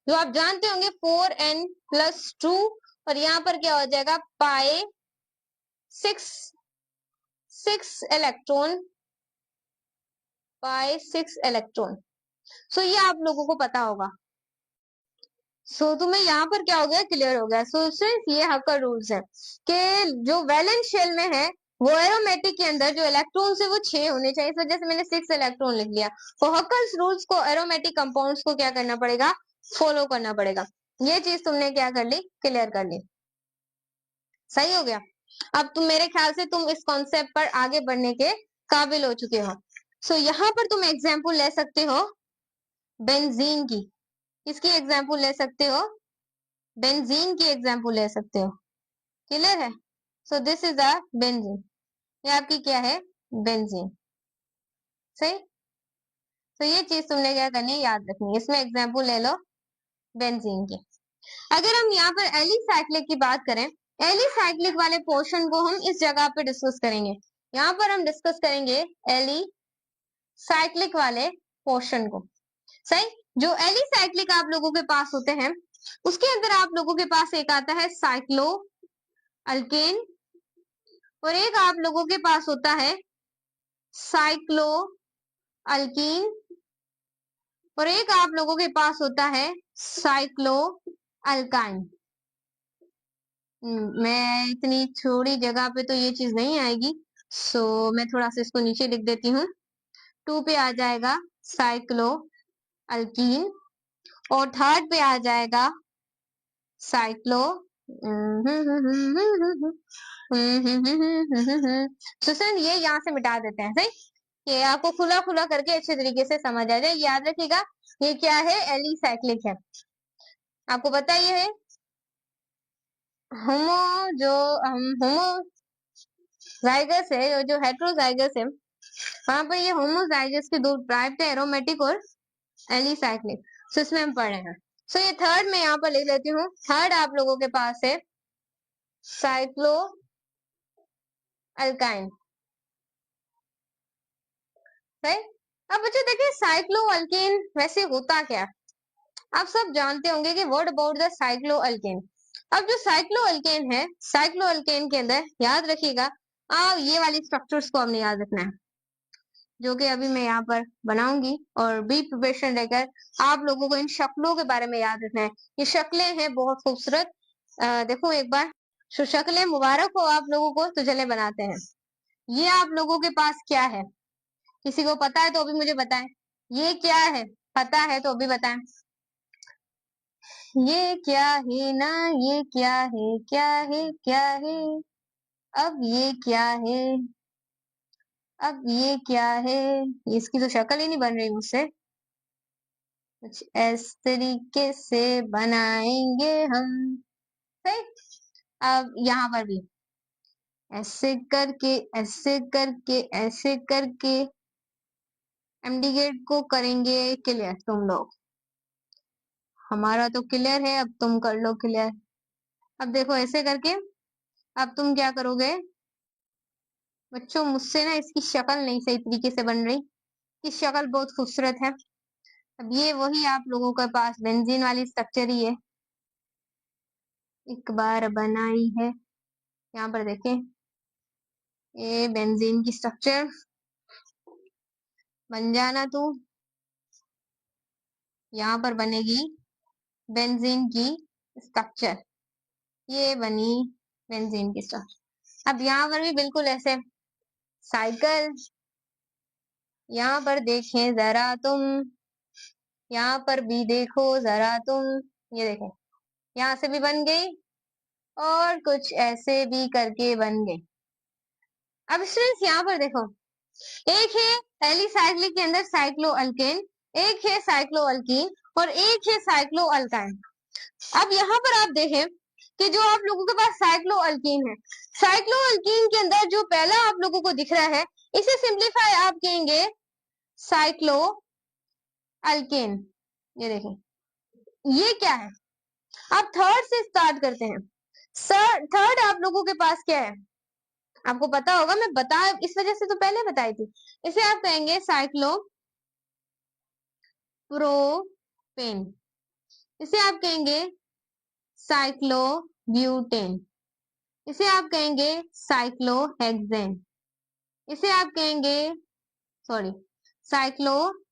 जो आप जानते होंगे 4n+2, और यहाँ पर क्या हो जाएगा? पाई 6 इलेक्ट्रॉन, पाई 6 इलेक्ट्रॉन। सो ये आप लोगों को पता होगा। सो तुम्हें यहाँ पर क्या हो गया? क्लियर हो गया। सो सिर्फ ये हक्कर रूल्स है कि जो वैलेंस शेल में है वो एरोमेटिक के अंदर जो इलेक्ट्रॉन्स है वो 6 होने चाहिए, इस वजह से मैंने 6 इलेक्ट्रॉन लिख लिया। तो हक्कर्स रूल्स को एरोमेटिक कंपाउंड्स को क्या करना पड़ेगा? फॉलो करना पड़ेगा। ये चीज तुमने क्या कर ली? क्लियर कर ली। सही हो गया। अब तुम, मेरे ख्याल से तुम इस कॉन्सेप्ट पर आगे बढ़ने के काबिल हो चुके हो। सो यहाँ पर तुम एग्जाम्पल ले सकते हो बेंजीन की। किसकी एग्जाम्पल ले सकते हो? बेंजीन की एग्जाम्पल ले सकते हो। क्लियर है? सो दिस इज अ बेंजीन। ये आपकी क्या है? बेंजीन। सही। तो ये चीज तुमने क्या करनी है? याद रखनी है। इसमें एग्जाम्पल ले लो बेंजीन की। अगर हम यहाँ पर एलिसाइक्लिक की बात करें, एलिसाइक्लिक वाले पोर्शन को हम इस जगह पे डिस्कस करेंगे। यहाँ पर हम डिस्कस करेंगे एलिसाइक्लिक वाले पोर्शन को। सही। जो एलिसाइक्लिक आप लोगों के पास होते हैं उसके अंदर आप लोगों के पास एक आता है साइक्लो अल्केन, और एक आप लोगों के पास होता है साइक्लो अल्कीन, और एक आप लोगों के पास होता है साइक्लो अल्काइन। मैं इतनी छोटी जगह पे तो ये चीज नहीं आएगी, सो मैं थोड़ा सा इसको नीचे लिख देती हूँ। 2 पे आ जाएगा साइक्लो अल्कीन, और थर्ड पे आ जाएगा साइक्लो सुसन। ये यहाँ से मिटा देते हैं। सही। ये आपको खुला खुला करके अच्छे तरीके से समझ आ जाए। याद रखिएगा ये क्या है? एलिसाइक्लिक है। आपको पता ही है होमो, जो होमोजाइगस है, जो हेट्रोजाइगस है, वहां पर ये होमोजाइगस के दो टाइप थे, एरोमेटिक और एलिसाइक्लिक। सो इसमें हम पढ़े हैं। सो ये थर्ड में यहाँ पर लिख लेती हूँ। थर्ड आप लोगों के पास है साइक्लो अल्काइन। सही। अब बच्चों देखिए साइक्लो अल्केन वैसे होता क्या? आप सब जानते होंगे कि what about the cyclo alkane. अब जो साइक्लो अल्केन है, साइक्लो अल्केन के अंदर याद रखिएगा ये वाली स्ट्रक्चर्स को हमने याद रखना है, जो कि अभी मैं यहाँ पर बनाऊंगी, और बी प्रिपरेशन रहकर आप लोगों को इन शक्लों के बारे में याद रखना है। ये शक्लें हैं बहुत खूबसूरत। देखो एक बार, शक्लें मुबारक हो आप लोगों को तो चले बनाते हैं। ये आप लोगों के पास क्या है? किसी को पता है तो अभी मुझे बताएं। ये क्या है? पता है तो अभी बताएं। ये क्या है ना? ये क्या है? क्या है? क्या है? अब ये क्या है? अब ये क्या है? इसकी तो शक्ल ही नहीं बन रही मुझसे। कुछ इस तरीके से बनाएंगे हम। सही। अब यहाँ पर भी ऐसे करके, ऐसे करके, ऐसे करके एमडी गेट को करेंगे क्लियर तुम लोग। हमारा तो क्लियर है, अब तुम कर लो क्लियर। अब देखो ऐसे करके, अब तुम क्या करोगे बच्चों? मुझसे ना इसकी शक्ल नहीं सही तरीके से बन रही। इसकी शक्ल बहुत खूबसूरत है। अब ये वही आप लोगों के पास बेंजीन वाली स्ट्रक्चर ही है, एक बार बनाई है। यहाँ पर देखें, ये बेंजीन की स्ट्रक्चर बन जाना तू। यहाँ पर बनेगी बेंजीन की स्ट्रक्चर। ये बनी बेंजीन की स्ट्रक्चर। अब यहाँ पर भी बिल्कुल ऐसे साइकिल। यहाँ पर देखें जरा तुम, यहाँ पर भी देखो जरा तुम। ये देखें, यहाँ से भी बन गई और कुछ ऐसे भी करके बन गई। अब स्टूडेंट्स यहाँ पर देखो, एक है एलिसाइक्लिक के अंदर साइक्लोअल्केन, एक है साइक्लोअल्कीन और एक है साइक्लोअल्काइन। अब यहाँ पर आप देखें कि जो आप लोगों के पास साइक्लोअल्कीन है, साइक्लोअल्कीन के अंदर जो पहला आप लोगों को दिख रहा है, इसे सिंप्लीफाई आप कहेंगे साइक्लोअल्केन। ये देखें, ये क्या है? आप थर्ड से स्टार्ट करते हैं। थर्ड आप लोगों के पास क्या है, आपको पता होगा, मैं बता इस वजह से तो पहले बताई थी। इसे आप कहेंगे साइक्लोप्रोपेन, इसे आप कहेंगे साइक्लोब्यूटेन, इसे आप कहेंगे साइक्लोहेक्सेन, इसे आप कहेंगे साइक्लोपेंटेन,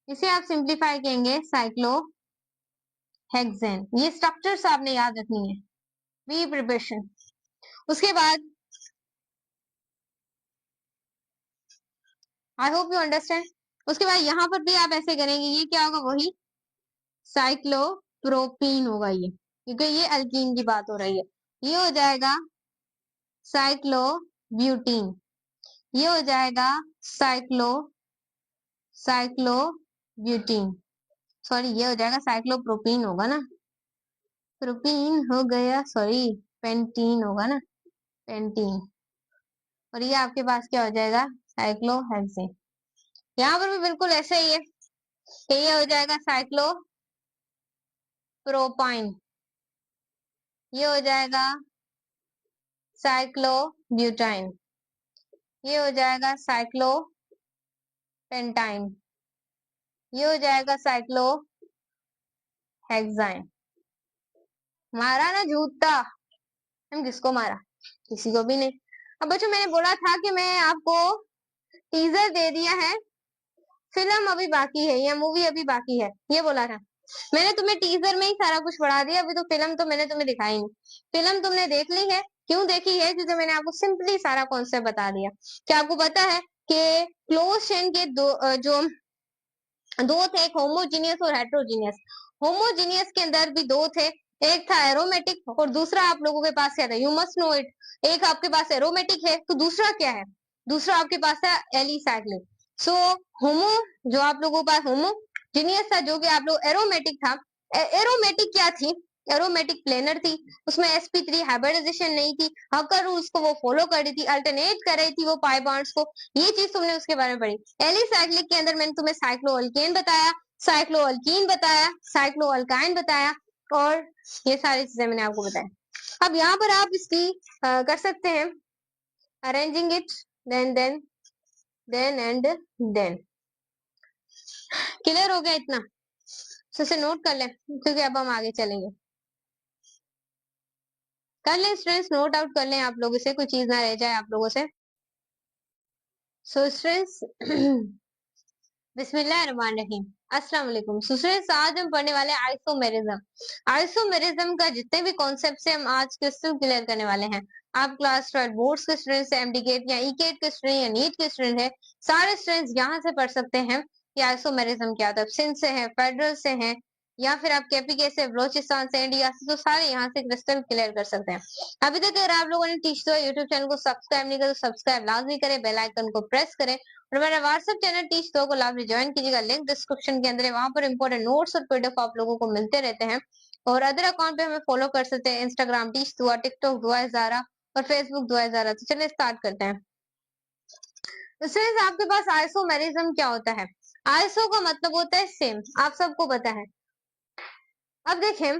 इसे आप सिंप्लीफाई कहेंगे साइक्लोहेक्सेन। ये स्ट्रक्चर्स आपने याद रखनी है, बी प्रिपरेशन। उसके बाद आई होप यू अंडरस्टैंड। उसके बाद यहाँ पर भी आप ऐसे करेंगे, ये क्या होगा, वही साइक्लोप्रोपीन होगा ये, क्योंकि ये अल्कीन की बात हो रही है। ये हो जाएगा साइक्लोब्यूटीन, ये हो जाएगा साइक्लोब्यूटीन, ये हो जाएगा साइक्लोप्रोपीन होगा ना, प्रोपीन हो गया, पेंटीन होगा ना, पेंटीन। और ये आपके पास क्या हो जाएगा, साइक्लोहेक्सेन। यहाँ पर भी बिल्कुल ऐसे ही है, ये हो जाएगा साइक्लोप्रोपाइन, ये हो जाएगा साइक्लोब्यूटाइन, ये हो जाएगा साइक्लोपेंटाइन, ये हो जाएगा साइक्लोहेक्साइन। मारा ना जूता, हम किसको मारा, किसी को भी नहीं। अब बच्चों मैंने बोला था कि मैं आपको टीजर दे दिया है, फिल्म अभी बाकी है या मूवी अभी बाकी है, ये बोला था मैंने। तुम्हें टीजर में ही सारा कुछ पढ़ा दिया, अभी तो फिल्म तो मैंने तुम्हें दिखाई नहीं। फिल्म तुमने देख ली है, क्यों देखी है, क्योंकि मैंने आपको सिंपली सारा कॉन्सेप्ट बता दिया। क्या आपको पता है कि क्लोज चेन के दो थे, एक होमोजीनियस और हेट्रोजीनियस। होमोजीनियस के अंदर भी दो थे, एक था एरोमेटिक और दूसरा आप लोगों के पास क्या था, यू मस्ट नो इट। एक आपके पास एरोमेटिक है तो दूसरा क्या है, दूसरा आपके पास है एलिसाइक्लिक। सो होमो जो आप लोगों के पास होमोजीनियस था, जो कि आप लोग एरोमेटिक था। एरोमेटिक क्या थी, एरोमेटिक प्लेनर थी, उसमें sp3 हाइब्रिडाइजेशन नहीं थी, हकर रूल्स को वो फॉलो कर रही थी, अल्टरनेट कर रही थी वो पाई बॉन्ड्स को। ये चीज तुमने उसके बारे में पढ़ी। एलिसाइक्लिक के अंदर मैंने तुम्हें साइक्लोअल्केन बताया, साइक्लोअल्कीन बताया, साइक्लोअल्काइन बताया, और ये सारी चीजें मैंने आपको बताया। अब यहाँ पर आप इसकी कर सकते हैं arranging it, then and then. Clear हो गया इतना, इसे नोट कर ले क्योंकि अब हम आगे चलेंगे। कर लें स्टूडेंट्स, नोट आउट कर लें आप लोगों से, कोई चीज ना रह जाए आप लोगों से। सो स्टूडेंट्स बिस्मिल्लाहिर्रहमानिर्रहीम, अस्सलाम वालेकुम। सो स्टूडेंट्स आज हम पढ़ने वाले हैं आइसोमेरिज्म। आइसोमेरिज्म का जितने भी कॉन्सेप्ट है हम आज क्रिस्टल क्लियर करने वाले हैं। आप क्लास 12 बोर्ड्स के स्टूडेंट्स हैं, एमडी गेट या ईकेट के स्टूडेंट या नीट के स्टूडेंट है, सारे स्टूडेंट्स यहाँ से पढ़ सकते हैं कि आइसोमेरिज्म क्या था। सिंध से है, फेडरल से है, या फिर आप केपीके से, बलोचिस्तान से, इंडिया से, तो सारे यहाँ से क्रिस्टल क्लियर कर सकते हैं। अभी तक अगर आप लोगों ने टीच दो यूट्यूब चैनल को सब्सक्राइब नहीं करा तो सब्सक्राइब लाजमी करें, बेल आइकन को प्रेस करें, और मेरा व्हाट्सएप चैनल टीच दो को लाजमी ज्वाइन कीजिएगा, लिंक डिस्क्रिप्शन के अंदर है, वहां पर इंपॉर्टेंट नोट्स और पीडीएफ आप लोगों को मिलते रहते हैं। और अदर अकाउंट पे हमें फॉलो कर सकते हैं, इंस्टाग्राम टीच दुआ, टिकटॉक दुआ ज़ारा और फेसबुक दुआ ज़ारा। तो चलिए स्टार्ट करते हैं। तो आपके पास आइसोमेरिज्म क्या होता है, आइसो का मतलब होता है सेम, आप सबको पता है। अब देखें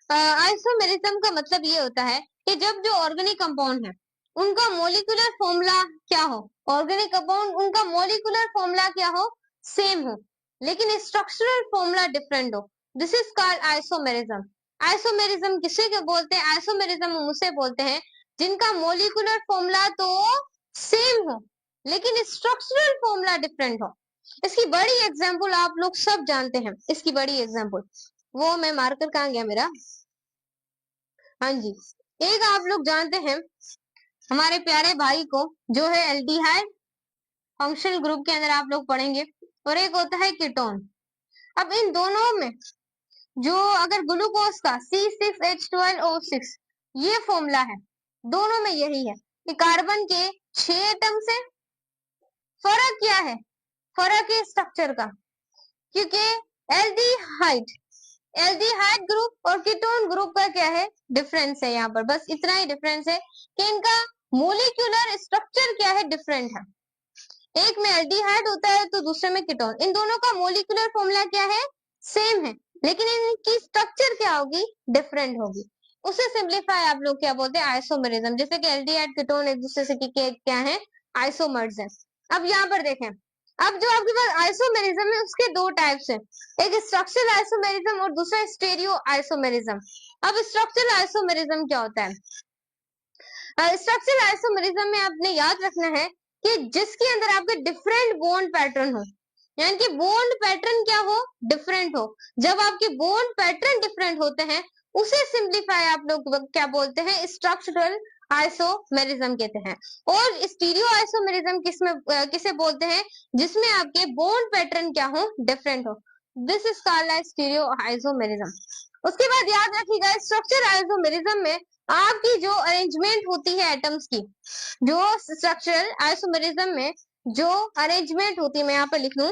आइसोमेरिज्म का मतलब ये होता है कि जब जो ऑर्गेनिक कंपाउंड है उनका मोलिकुलर फॉर्मूला क्या हो, ऑर्गेनिक कंपाउंड उनका मोलिकुलर फॉर्मूला क्या हो, सेम हो, लेकिन स्ट्रक्चरल फॉर्मूला डिफरेंट हो, this is called isomerism. Isomerism किसे के बोलते हैं, आइसोमेरिज्म उसे बोलते हैं जिनका मोलिकुलर फॉर्मूला तो सेम हो लेकिन स्ट्रक्चरल फॉर्मूला डिफरेंट हो। इसकी बड़ी एग्जांपल आप लोग सब जानते हैं, इसकी बड़ी एग्जांपल वो मैं मार्कर कहाँ गया मेरा, हाँ जी, एक आप लोग जानते हैं हमारे प्यारे भाई को जो है एल्डिहाइड, फंक्शनल ग्रुप के अंदर आप लोग पढ़ेंगे, और एक होता है कीटोन। अब इन दोनों में जो अगर ग्लूकोज का C6H12O6 ये फॉर्मूला है, दोनों में यही है कि कार्बन के 6 एटम से फर्क क्या है, फर्क है स्ट्रक्चर का, क्योंकि एल्डिहाइड एल्डिहाइड ग्रुप और कीटोन ग्रुप का क्या है डिफरेंस है, यहाँ पर बस इतना ही डिफरेंस है कि इनका मोलिक्यूलर स्ट्रक्चर क्या है डिफरेंट है। एक में एल्डिहाइड होता है तो दूसरे में कीटोन, इन दोनों का मोलिकुलर फॉर्मूला क्या है सेम है, लेकिन इनकी स्ट्रक्चर क्या होगी डिफरेंट होगी। उसे सिंप्लीफाई आप लोग क्या बोलते हैं आइसोमेरिज्म, जैसे कि एल्डिहाइड कीटोन एक दूसरे से क्या है आइसोमर्स है। अब यहाँ पर देखें, अब जो आपके पास आइसोमेरिज्म है उसके दो टाइप्स है, एक स्ट्रक्चरल आइसोमेरिज्म और दूसरा स्टेरियो आइसोमेरिज्म। अब स्ट्रक्चरल आइसोमेरिज्म क्या होता है, स्ट्रक्चरल आइसोमेरिज्म में आपने याद रखना है कि जिसके अंदर आपके डिफरेंट बॉन्ड पैटर्न हो, यानी कि बॉन्ड पैटर्न क्या हो डिफरेंट हो। जब आपके बॉन्ड पैटर्न डिफरेंट होते हैं उसे सिंप्लीफाई आप लोग क्या बोलते हैं स्ट्रक्चरल आइसोमेरिज्म कहते हैं। और स्टीरियो आइसोमेरिज्म किसे बोलते हैं, जिसमें आपके बॉन्ड पैटर्न क्या हो डिफरेंट हो, this is called stereo isomerism. उसके बाद याद रखिएगा स्ट्रक्चर आइसोमेरिज्म में आपकी जो अरेंजमेंट होती है एटम्स की, जो स्ट्रक्चरल आइसोमेरिज्म में जो अरेंजमेंट होती है, मैं यहाँ पर लिख लूं,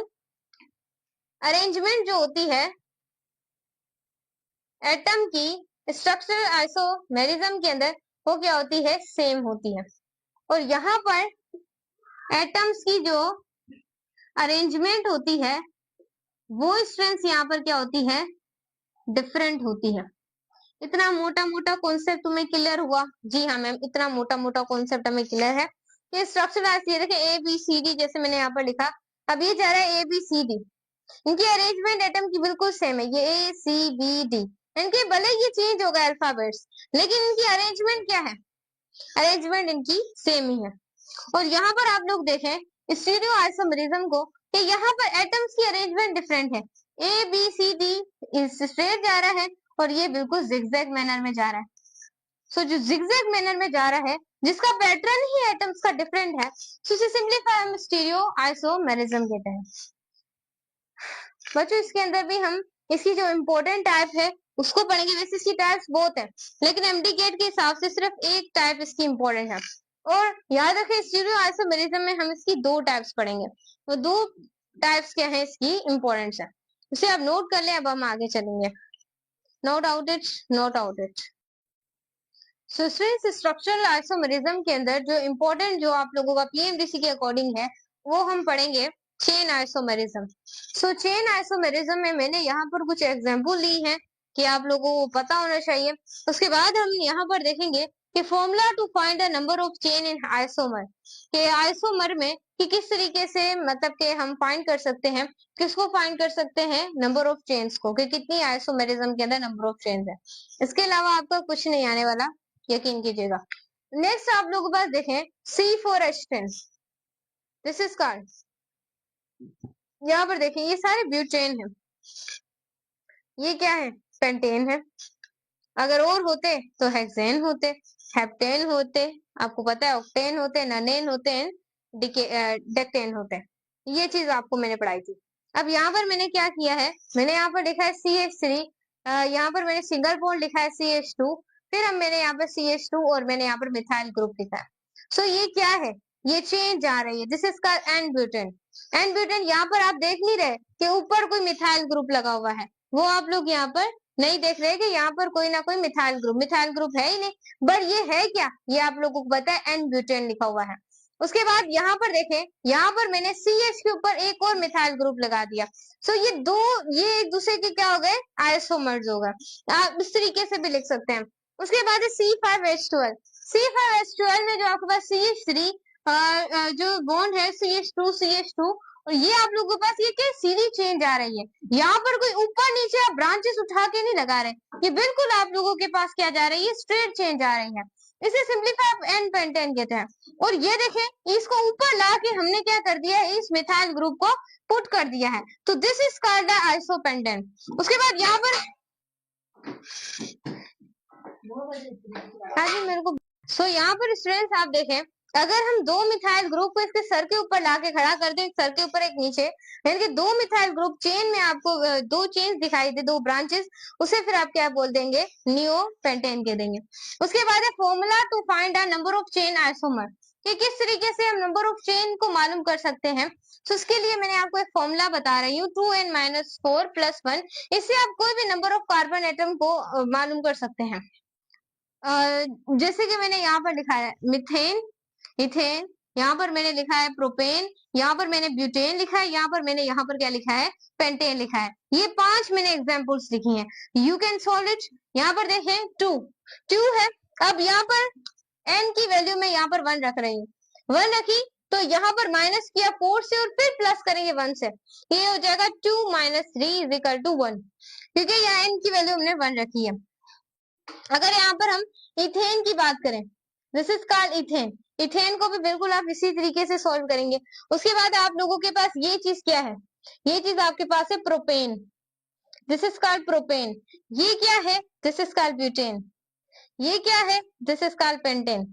अरेंजमेंट जो होती है एटम की स्ट्रक्चरल आइसोमेरिज्म के अंदर वो क्या होती है सेम होती है। और यहाँ पर एटम्स की जो अरेंजमेंट होती है वो स्ट्रेंथ यहाँ पर क्या होती है डिफरेंट होती है। इतना मोटा मोटा कॉन्सेप्ट तुम्हें क्लियर हुआ? जी हाँ मैम, इतना मोटा मोटा कॉन्सेप्ट हमें क्लियर है। ये स्ट्रक्चर ये देखिए ए बी सी डी जैसे मैंने यहाँ पर लिखा, अब ये जा रहा है ए बी सी डी, इनकी अरेंजमेंट एटम की बिल्कुल सेम है, ये ए सी बी डी, इनके भले ये चेंज हो गए अल्फाबेट्स लेकिन इनकी अरेंजमेंट क्या है, अरेंजमेंट इनकी सेम ही है। और यहाँ पर आप लोग देखें स्टीरियो आइसोमेरिज्म को कि यहाँ पर एटम्स की अरेंजमेंट डिफरेंट है, A B C D straight जा रहा है और ये बिल्कुल जिगजैग मैनर में जा रहा है। सो जो जिगजैग मैनर में जा रहा है जिसका पैटर्न ही एटम्स का डिफरेंट है, सो इसे सिंपलीफाई हम स्टीरियो आइसोमेरिज्म कहते हैं। बच्चों इसके अंदर भी हम इसकी जो इम्पोर्टेंट टाइप है उसको पढ़ेंगे, वैसे इसकी टाइप्स बहुत है लेकिन एमडी गेट के हिसाब से सिर्फ एक टाइप इसकी इम्पोर्टेंट है। और याद रखें स्टीरियो आइसोमेरिज्म में हम इसकी दो टाइप्स पढ़ेंगे, तो दो टाइप्स क्या है इसकी इम्पोर्टेंस है, इसे आप नोट कर लें। अब हम आगे चलेंगे, note out it, note out it. So structural isomerism के अंदर जो इम्पोर्टेंट जो आप लोगों का पीएमडीसी के अकॉर्डिंग है वो हम पढ़ेंगे चेन आइसोमेरिज्म। सो चेन आइसोमेरिज्म में मैंने यहाँ पर कुछ एग्जांपल ली है कि आप लोगों को पता होना चाहिए। उसके बाद हम यहाँ पर देखेंगे कि formula to find the number of chain in isomer, के आइसोमर में कि किस तरीके से मतलब कि हम फाइंड कर सकते हैं, किसको फाइंड कर सकते हैं नंबर ऑफ चेन्स को, कि कितनी आइसोमेरिज्म के अंदर नंबर ऑफ चेन्स है। इसके अलावा आपका कुछ नहीं आने वाला, यकीन कीजिएगा। नेक्स्ट आप लोगों के पास देखें C4H10, दिस इज कॉल्ड, यहाँ पर देखें ये सारे ब्यूटेन है, ये क्या है पेंटेन है, अगर और होते तो हेक्सेन होते, हेप्टेन होते, आपको पता है ऑक्टेन होते, ननेन होते हैं, डेक्टेन होते हैं। ये चीज आपको मैंने पढ़ाई थी। अब यहाँ पर मैंने क्या किया है, मैंने यहाँ पर लिखा है CH3, यहाँ पर मैंने सिंगल बॉन्ड लिखा है CH2, फिर हम मैंने यहाँ पर CH2 और मैंने यहाँ पर मिथाइल ग्रुप लिखा है। सो ये क्या है, ये चेंज आ रही है, this is called n butane. N butane यहाँ पर आप देख नहीं रहे कि ऊपर कोई मिथाइल ग्रुप लगा हुआ है, वो आप लोग यहाँ पर नहीं देख रहे कि यहाँ पर कोई ना कोई मिथाइल ग्रुप है ही नहीं, बट ये है क्या, ये आप लोगों को पता है एन ब्यूटेन लिखा हुआ है। उसके बाद यहाँ पर देखें, यहाँ पर मैंने CH के ऊपर एक और मिथाइल ग्रुप लगा दिया। सो ये दो, ये एक दूसरे के क्या हो गए आइसोमर्स हो गए, आप इस तरीके से भी लिख सकते हैं। उसके बाद है C5H12, C5H12 में जो आपके पास CH3 जो बॉन्ड है CH2 और ये आप लोगों के पास ये क्या सीधी चेंज आ रही है, यहाँ पर कोई ऊपर नीचे आप ब्रांचेस उठा के नहीं लगा रहे, ये बिल्कुल आप लोगों के पास क्या जा रही है स्ट्रेट चेंज आ रही है, इसे सिंपलीफाई एन पेंटेन कहते हैं। और ये देखें इसको ऊपर ला के हमने क्या कर दिया है, इस मिथाइल ग्रुप को पुट कर दिया है, तो दिस इज कॉल्ड आइसोपेंटेन। उसके बाद यहाँ पर हाँ जी मेरे को, सो यहाँ पर स्टूडेंट्स आप देखें अगर हम दो मिथाइल ग्रुप को इसके सर के ऊपर लाके खड़ा कर दें, एक सर के ऊपर एक नीचे, यानी कि दो मिथाइल ग्रुप चेन में आपको दो चेन दिखाई दे, दो ब्रांचेस, उसे फिर आप क्या बोल देंगे, नियो पेंटेन कह देंगे। उसके बाद है formula to find the number of chain isomer, कि किस तरीके से हम नंबर ऑफ चेन को मालूम कर सकते हैं। तो उसके लिए मैंने आपको एक फॉर्मूला बता रही हूँ, 2n-4 + 1। इससे आप कोई भी नंबर ऑफ कार्बन एटम को मालूम कर सकते हैं। जैसे कि मैंने यहाँ पर लिखा है मिथेन, इथेन, यहाँ पर मैंने लिखा है प्रोपेन, यहाँ पर मैंने ब्यूटेन लिखा है, यहाँ पर क्या लिखा है, पेंटेन लिखा है। ये 5 मैंने एग्जांपल्स लिखी हैं। You can solve it. यहाँ पर देखें 2 है। अब यहाँ पर n की वैल्यू में यहाँ पर 1 रख रही हूँ, 1 रखी तो यहाँ पर माइनस किया 4 से और फिर प्लस करेंगे 1 से, ये हो जाएगा 2 - 3 = 1, क्योंकि यहाँ n की वैल्यू हमने 1 रखी है। अगर यहाँ पर हम इथेन की बात करें, this is called ethane, ethane को भी बिल्कुल आप इसी तरीके से सॉल्व करेंगे। उसके बाद आप लोगों के पास ये चीज क्या है, ये चीज आपके पास है propane, this is called propane. ये क्या है, दिस इज कॉल्ड ब्यूटेन। ये क्या है, दिस इज कॉल्ड पेंटेन।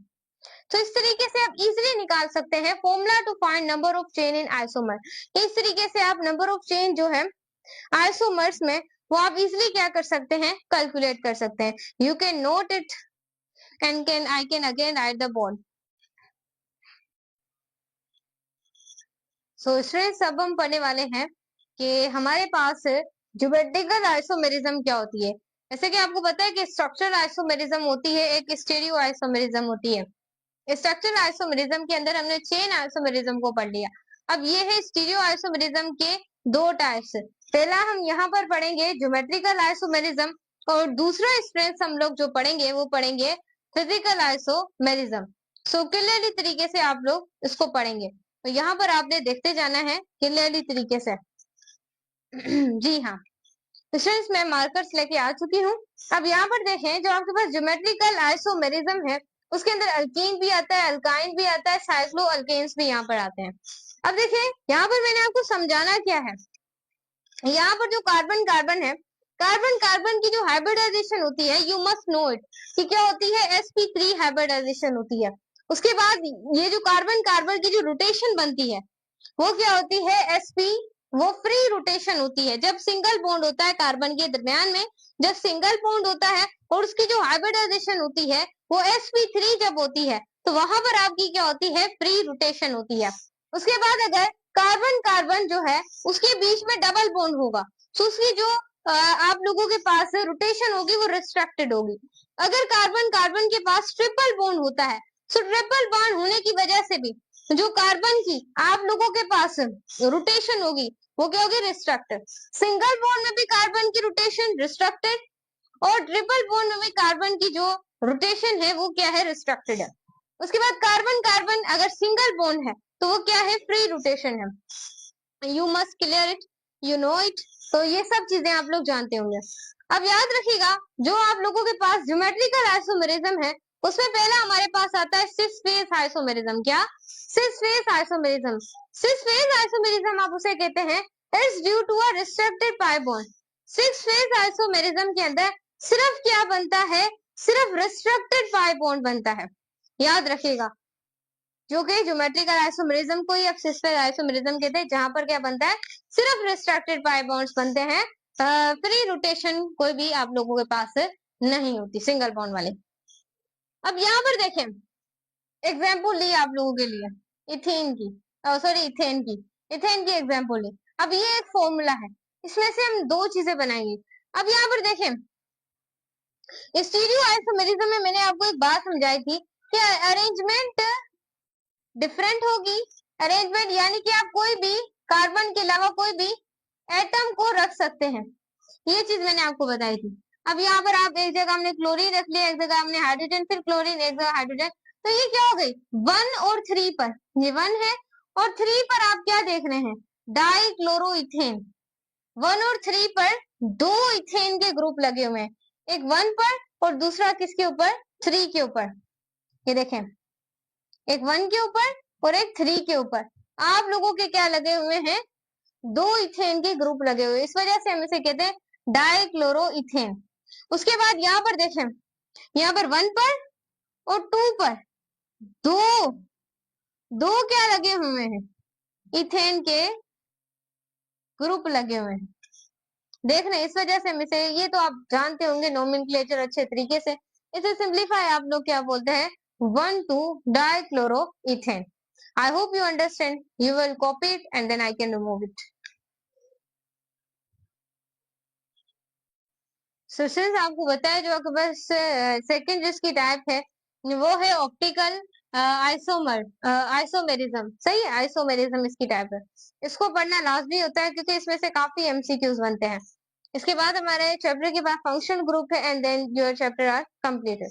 तो इस तरीके से आप इजीली निकाल सकते हैं formula to find number of chain in isomer. इस तरीके से आप नंबर ऑफ चेन जो है आइसोमर्स में, वो आप इजीली क्या कर सकते हैं, कैलकुलेट कर सकते हैं। You can note it and I can again write the bond. So students अब हम पढ़ने वाले हैं कि हमारे पास ज्योमेट्रिकल आइसोमेरिज्म क्या होती है। जैसे कि आपको पता है कि स्ट्रक्चरल आइसोमेरिज्म होती है, एक स्टीरियो आइसोमेरिज्म होती है। स्ट्रक्चरल आइसोमेरिज्म के अंदर हमने चेन आइसोमेरिज्म को पढ़ लिया। अब ये है स्टीरियो आइसोमेरिज्म के दो टाइप्स। पहला हम यहाँ पर पढ़ेंगे ज्योमेट्रिकल आइसोमेरिज्म, और दूसरा स्टूडेंट्स हम लोग जो पढ़ेंगे वो पढ़ेंगे फिजिकल आइसोमेरिज्म। सो क्लियरली तरीके से आप लोग इसको पढ़ेंगे, तो यहाँ पर आपने देखते जाना है क्लियरली तरीके से। जी हाँ स्टूडेंट्स, मैं मार्कर्स लेके आ चुकी हूँ। अब यहाँ पर देखें, जो आपके पास ज्योमेट्रिकल आइसोमेरिज्म है उसके अंदर अल्कीन भी आता है, अल्काइन भी आता है, साइक्लो अल्केन्स भी यहाँ पर आते हैं। अब देखिए यहाँ पर मैंने आपको समझाना क्या है, यहाँ पर जो कार्बन कार्बन है, कार्बन कार्बन की जो हाइब्रिडाइजेशन होती है, यू मस्ट नो इट, कि क्या होती है, sp3 हाइब्रिडाइजेशन होती है। उसके बाद ये जो कार्बन कार्बन की जो रोटेशन बनती है वो क्या होती है, sp, वो फ्री रोटेशन होती है। जब सिंगल बॉन्ड होता है कार्बन के दरमियान में, जब सिंगल बॉन्ड होता है और उसकी जो हाइब्रिडाइजेशन होती है वो sp3 जब होती है, तो वहां पर आपकी क्या होती है, फ्री रोटेशन होती है। उसके बाद अगर कार्बन कार्बन जो है उसके बीच में डबल बॉन्ड होगा, तो उसकी जो आप लोगों के पास रोटेशन होगी वो रिस्ट्रिक्टेड होगी। अगर कार्बन कार्बन के पास ट्रिपल बॉन्ड होता है, तो ट्रिपल बॉन्ड होने की वजह से भी जो कार्बन की आप लोगों के पास रोटेशन होगी वो क्या होगी, रिस्ट्रिक्टेड। सिंगल बॉन्ड में भी कार्बन की रोटेशन रिस्ट्रिक्टेड, और ट्रिपल बॉन्ड में भी कार्बन की जो रोटेशन है वो क्या है, रिस्ट्रिक्टेड है। उसके बाद कार्बन कार्बन अगर सिंगल बॉन्ड है तो वो क्या है, फ्री रोटेशन है। You must clear it, you know it. तो ये सब चीजें आप लोग जानते होंगे। अब याद रखिएगा, जो आप लोगों के पास ज्योमेट्रिकल आइसोमेरिज्म है उसमें पहला हमारे पास आता है सिस फेज आइसोमेरिज्म। क्या, cis phase isomerism. Cis phase isomerism आप उसे कहते हैं, it's due to a restricted pi bond. Cis phase isomerism के अंदर सिर्फ क्या बनता है, सिर्फ रिस्ट्रिक्टेड पाई बॉन्ड बनता है। याद रखिएगा, जो कि ज्योमेट्रिकल आइसोमेरिज्म को ही अब सिस फेज आइसोमेरिज्म कहते हैं, जहां पर क्या बनता है, सिर्फ रिस्ट्रिक्टेड पाई बॉन्ड्स बनते हैं, फ्री रोटेशन कोई भी आप लोगों के पास नहीं होती, सिंगल बॉन्ड वाले। अब यहाँ पर देखें, एग्जाम्पल ली आप लोगों के लिए इथेन की, सॉरी इथेन की एग्जाम्पल ली। अब ये एक फॉर्मूला है, इसमें से हम दो चीजें बनाएंगे। अब यहाँ पर देखें, स्टीरियो आइसोमेरिज्म में मैंने आपको एक बात समझाई थी कि अरेंजमेंट डिफरेंट होगी। अरेंजमेंट यानी कि आप कोई भी कार्बन के अलावा कोई भी एटम को रख सकते हैं, ये चीज मैंने आपको बताई थी। अब यहाँ पर आप एक जगह हमने क्लोरीन रख लिया, एक जगह हमने हाइड्रोजन, फिर क्लोरीन, एक जगह हाइड्रोजन, तो ये क्या हो गई, 1 और 3 पर, ये 1 है और 3 पर आप क्या देख रहे हैं, डाई क्लोरो इथेन। 1 और 3 पर दो इथेन के ग्रुप लगे हुए हैं, एक 1 पर और दूसरा किसके ऊपर, 3 के ऊपर। ये देखें, एक 1 के ऊपर और एक 3 के ऊपर आप लोगों के क्या लगे हुए हैं, दो इथेन के ग्रुप लगे हुए, इस वजह से हम इसे कहते हैं डाई क्लोरो इथेन। उसके बाद यहाँ पर देखें, यहाँ पर 1 पर और 2 पर दो दो क्या लगे हुए हैं, इथेन के ग्रुप लगे हुए हैं। देख रहे हैं, इस वजह से मिसे, ये तो आप जानते होंगे नोमेनक्लेचर अच्छे तरीके से। इसे सिंप्लीफाई आप लोग क्या बोलते हैं, 1,2 dichloro ethane. I hope you understand, you will copy it and then I can remove it. So since आपको बताया जो आपके पास सेकंड जिसकी टाइप है वो है ऑप्टिकल आइसोमेरिज्म। सही है, आइसोमेरिज्म इसकी टाइप है। इसको पढ़ना लाजमी होता है क्योंकि इसमें से काफी एमसीक्यूज बनते हैं। इसके बाद हमारे चैप्टर के बाद फंक्शन ग्रुप है and then your chapter are completed.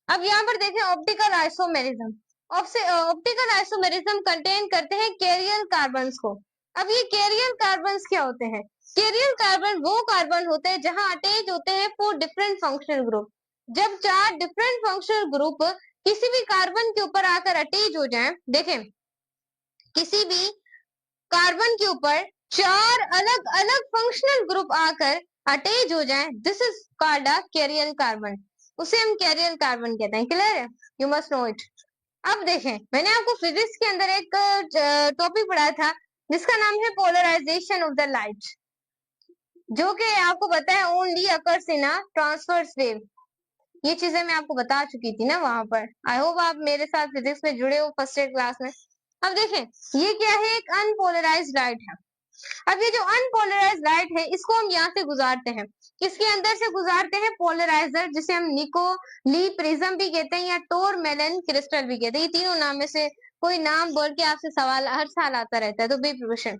अब यहाँ पर देखें optical isomerism. Optical isomerism contain करते हैं कैरियर कार्बन्स को। अब ये कैरियर कार्बन्स क्या होते हैं? कैरियर कार्बन वो कार्बन होते हैं जहां अटैच होते हैं फोर डिफरेंट फंक्शनल ग्रुप। जब चार डिफरेंट फंक्शनल ग्रुप किसी भी कार्बन के ऊपर आकर अटैच हो जाएं, देखें किसी भी कार्बन के ऊपर चार अलग अलग फंक्शनल ग्रुप आकर अटैच हो जाएं, this is called a carrier carbon. उसे हम कैरियर कार्बन कहते हैं। क्लियर है? You must know it. अब देखें, मैंने आपको फिजिक्स के अंदर एक टॉपिक पढ़ाया था जिसका नाम है पोलराइजेशन ऑफ द लाइट, जो कि आपको पता है only occurs in a transverse wave. ये चीजें मैं आपको बता चुकी थी ना वहां पर। आई होप आप मेरे साथ फिजिक्स में जुड़े हो फर्स्ट ईयर क्लास में। अब देखें ये क्या है, एक अनपोलराइज्ड लाइट है। अब ये जो अनपोलराइज्ड लाइट है इसको हम यहाँ से गुजारते हैं, किसके अंदर से गुजारते हैं, पोलराइजर, जिसे हम निकोली प्रिज्म भी कहते हैं या टोरमेलन क्रिस्टल भी कहते हैं। ये तीनों नाम में से कोई नाम बोल के आपसे सवाल हर साल आता रहता है, तो बी प्रिपरेशन।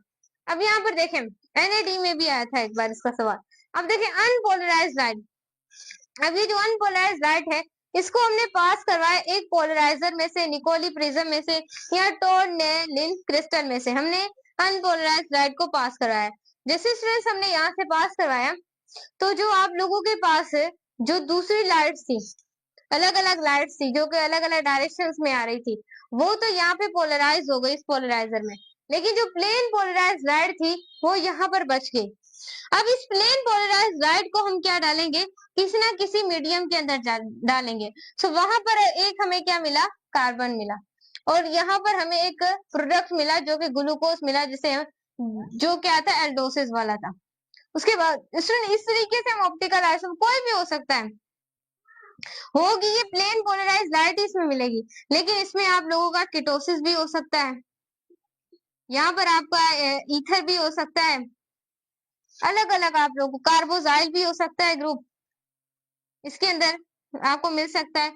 अब यहाँ पर देखें एनएडी में भी आया था एक बार इसका सवाल। अब देखें अनपोलराइज्ड लाइट, अब ये जो अनपोलराइज्ड लाइट है इसको हमने पास करवाया एक पोलराइजर में से, निकोली प्रिज्म में से या टोरनेलिन क्रिस्टल में से हमने अनपोलराइज्ड लाइट को पास करवाया। जैसे स्टूडेंट्स हमने यहाँ से पास करवाया तो जो आप लोगों के पास जो दूसरी लाइट्स थी, अलग अलग लाइट्स थी जो कि अलग अलग डायरेक्शंस में आ रही थी, वो तो यहाँ पे पोलराइज हो गई इस पोलराइजर में, लेकिन जो प्लेन पोलराइज लाइट थी वो यहाँ पर बच गई। अब इस प्लेन पोलराइज लाइट को हम क्या डालेंगे, किसी ना किसी मीडियम के अंदर डालेंगे। सो वहां पर एक हमें क्या मिला, कार्बन मिला, और यहाँ पर हमें एक प्रोडक्ट मिला जो कि ग्लूकोज मिला, जिसे जो क्या था, एल्डोसिस वाला था। उसके बाद स्टूडेंट इस तरीके से हम ऑप्टिकल आइसोम कोई भी हो सकता है, होगी ये प्लेन पोलराइज लाइट इसमें मिलेगी, लेकिन इसमें आप लोगों का कीटोसिस भी हो सकता है, यहाँ पर आपका ईथर भी हो सकता है, अलग अलग आप लोगों को कार्बोजाइल भी हो सकता है ग्रुप, इसके अंदर आपको मिल सकता है।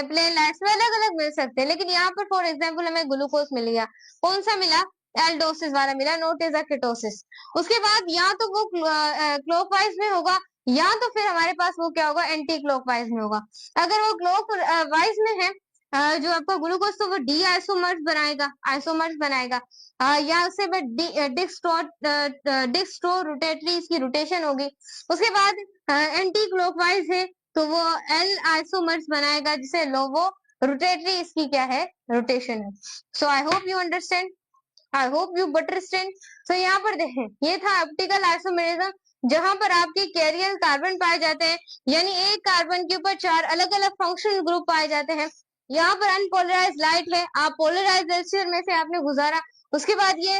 प्लेन लाइट्स में अलग अलग मिल सकते हैं, लेकिन यहाँ पर फॉर एग्जांपल हमें ग्लूकोज मिल गया, कौन सा मिला, एल्डोसिस वाला मिला, नोट इज अ कीटोसिस। उसके बाद या तो वो क्लॉकवाइज में होगा या तो फिर हमारे पास वो क्या होगा, एंटी क्लॉकवाइज में होगा। अगर वो क्लॉकवाइज में है जो आपका ग्लूकोज, तो वो डी आइसोमर्स बनाएगा, आइसोमर्स बनाएगा, या उससे डिस्ट्रो रोटेटरी इसकी रोटेशन होगी। उसके बाद एंटी क्लॉकवाइज है तो वो एल आइसोमर्स बनाएगा, जिसे लोवो रोटेटरी इसकी क्या है, रोटेशन है। So I hope you understand, I hope you understand. So यहाँ पर देखें ये था ऑप्टिकल आइसोमेरिज्म, जहां पर आपके कैरियर कार्बन पाए जाते हैं, यानी एक कार्बन के ऊपर चार अलग अलग फंक्शनल ग्रुप पाए जाते हैं। यहाँ पर अनपोलराइज लाइट है, आप पोलराइजेशन में से आपने गुजारा। उसके बाद ये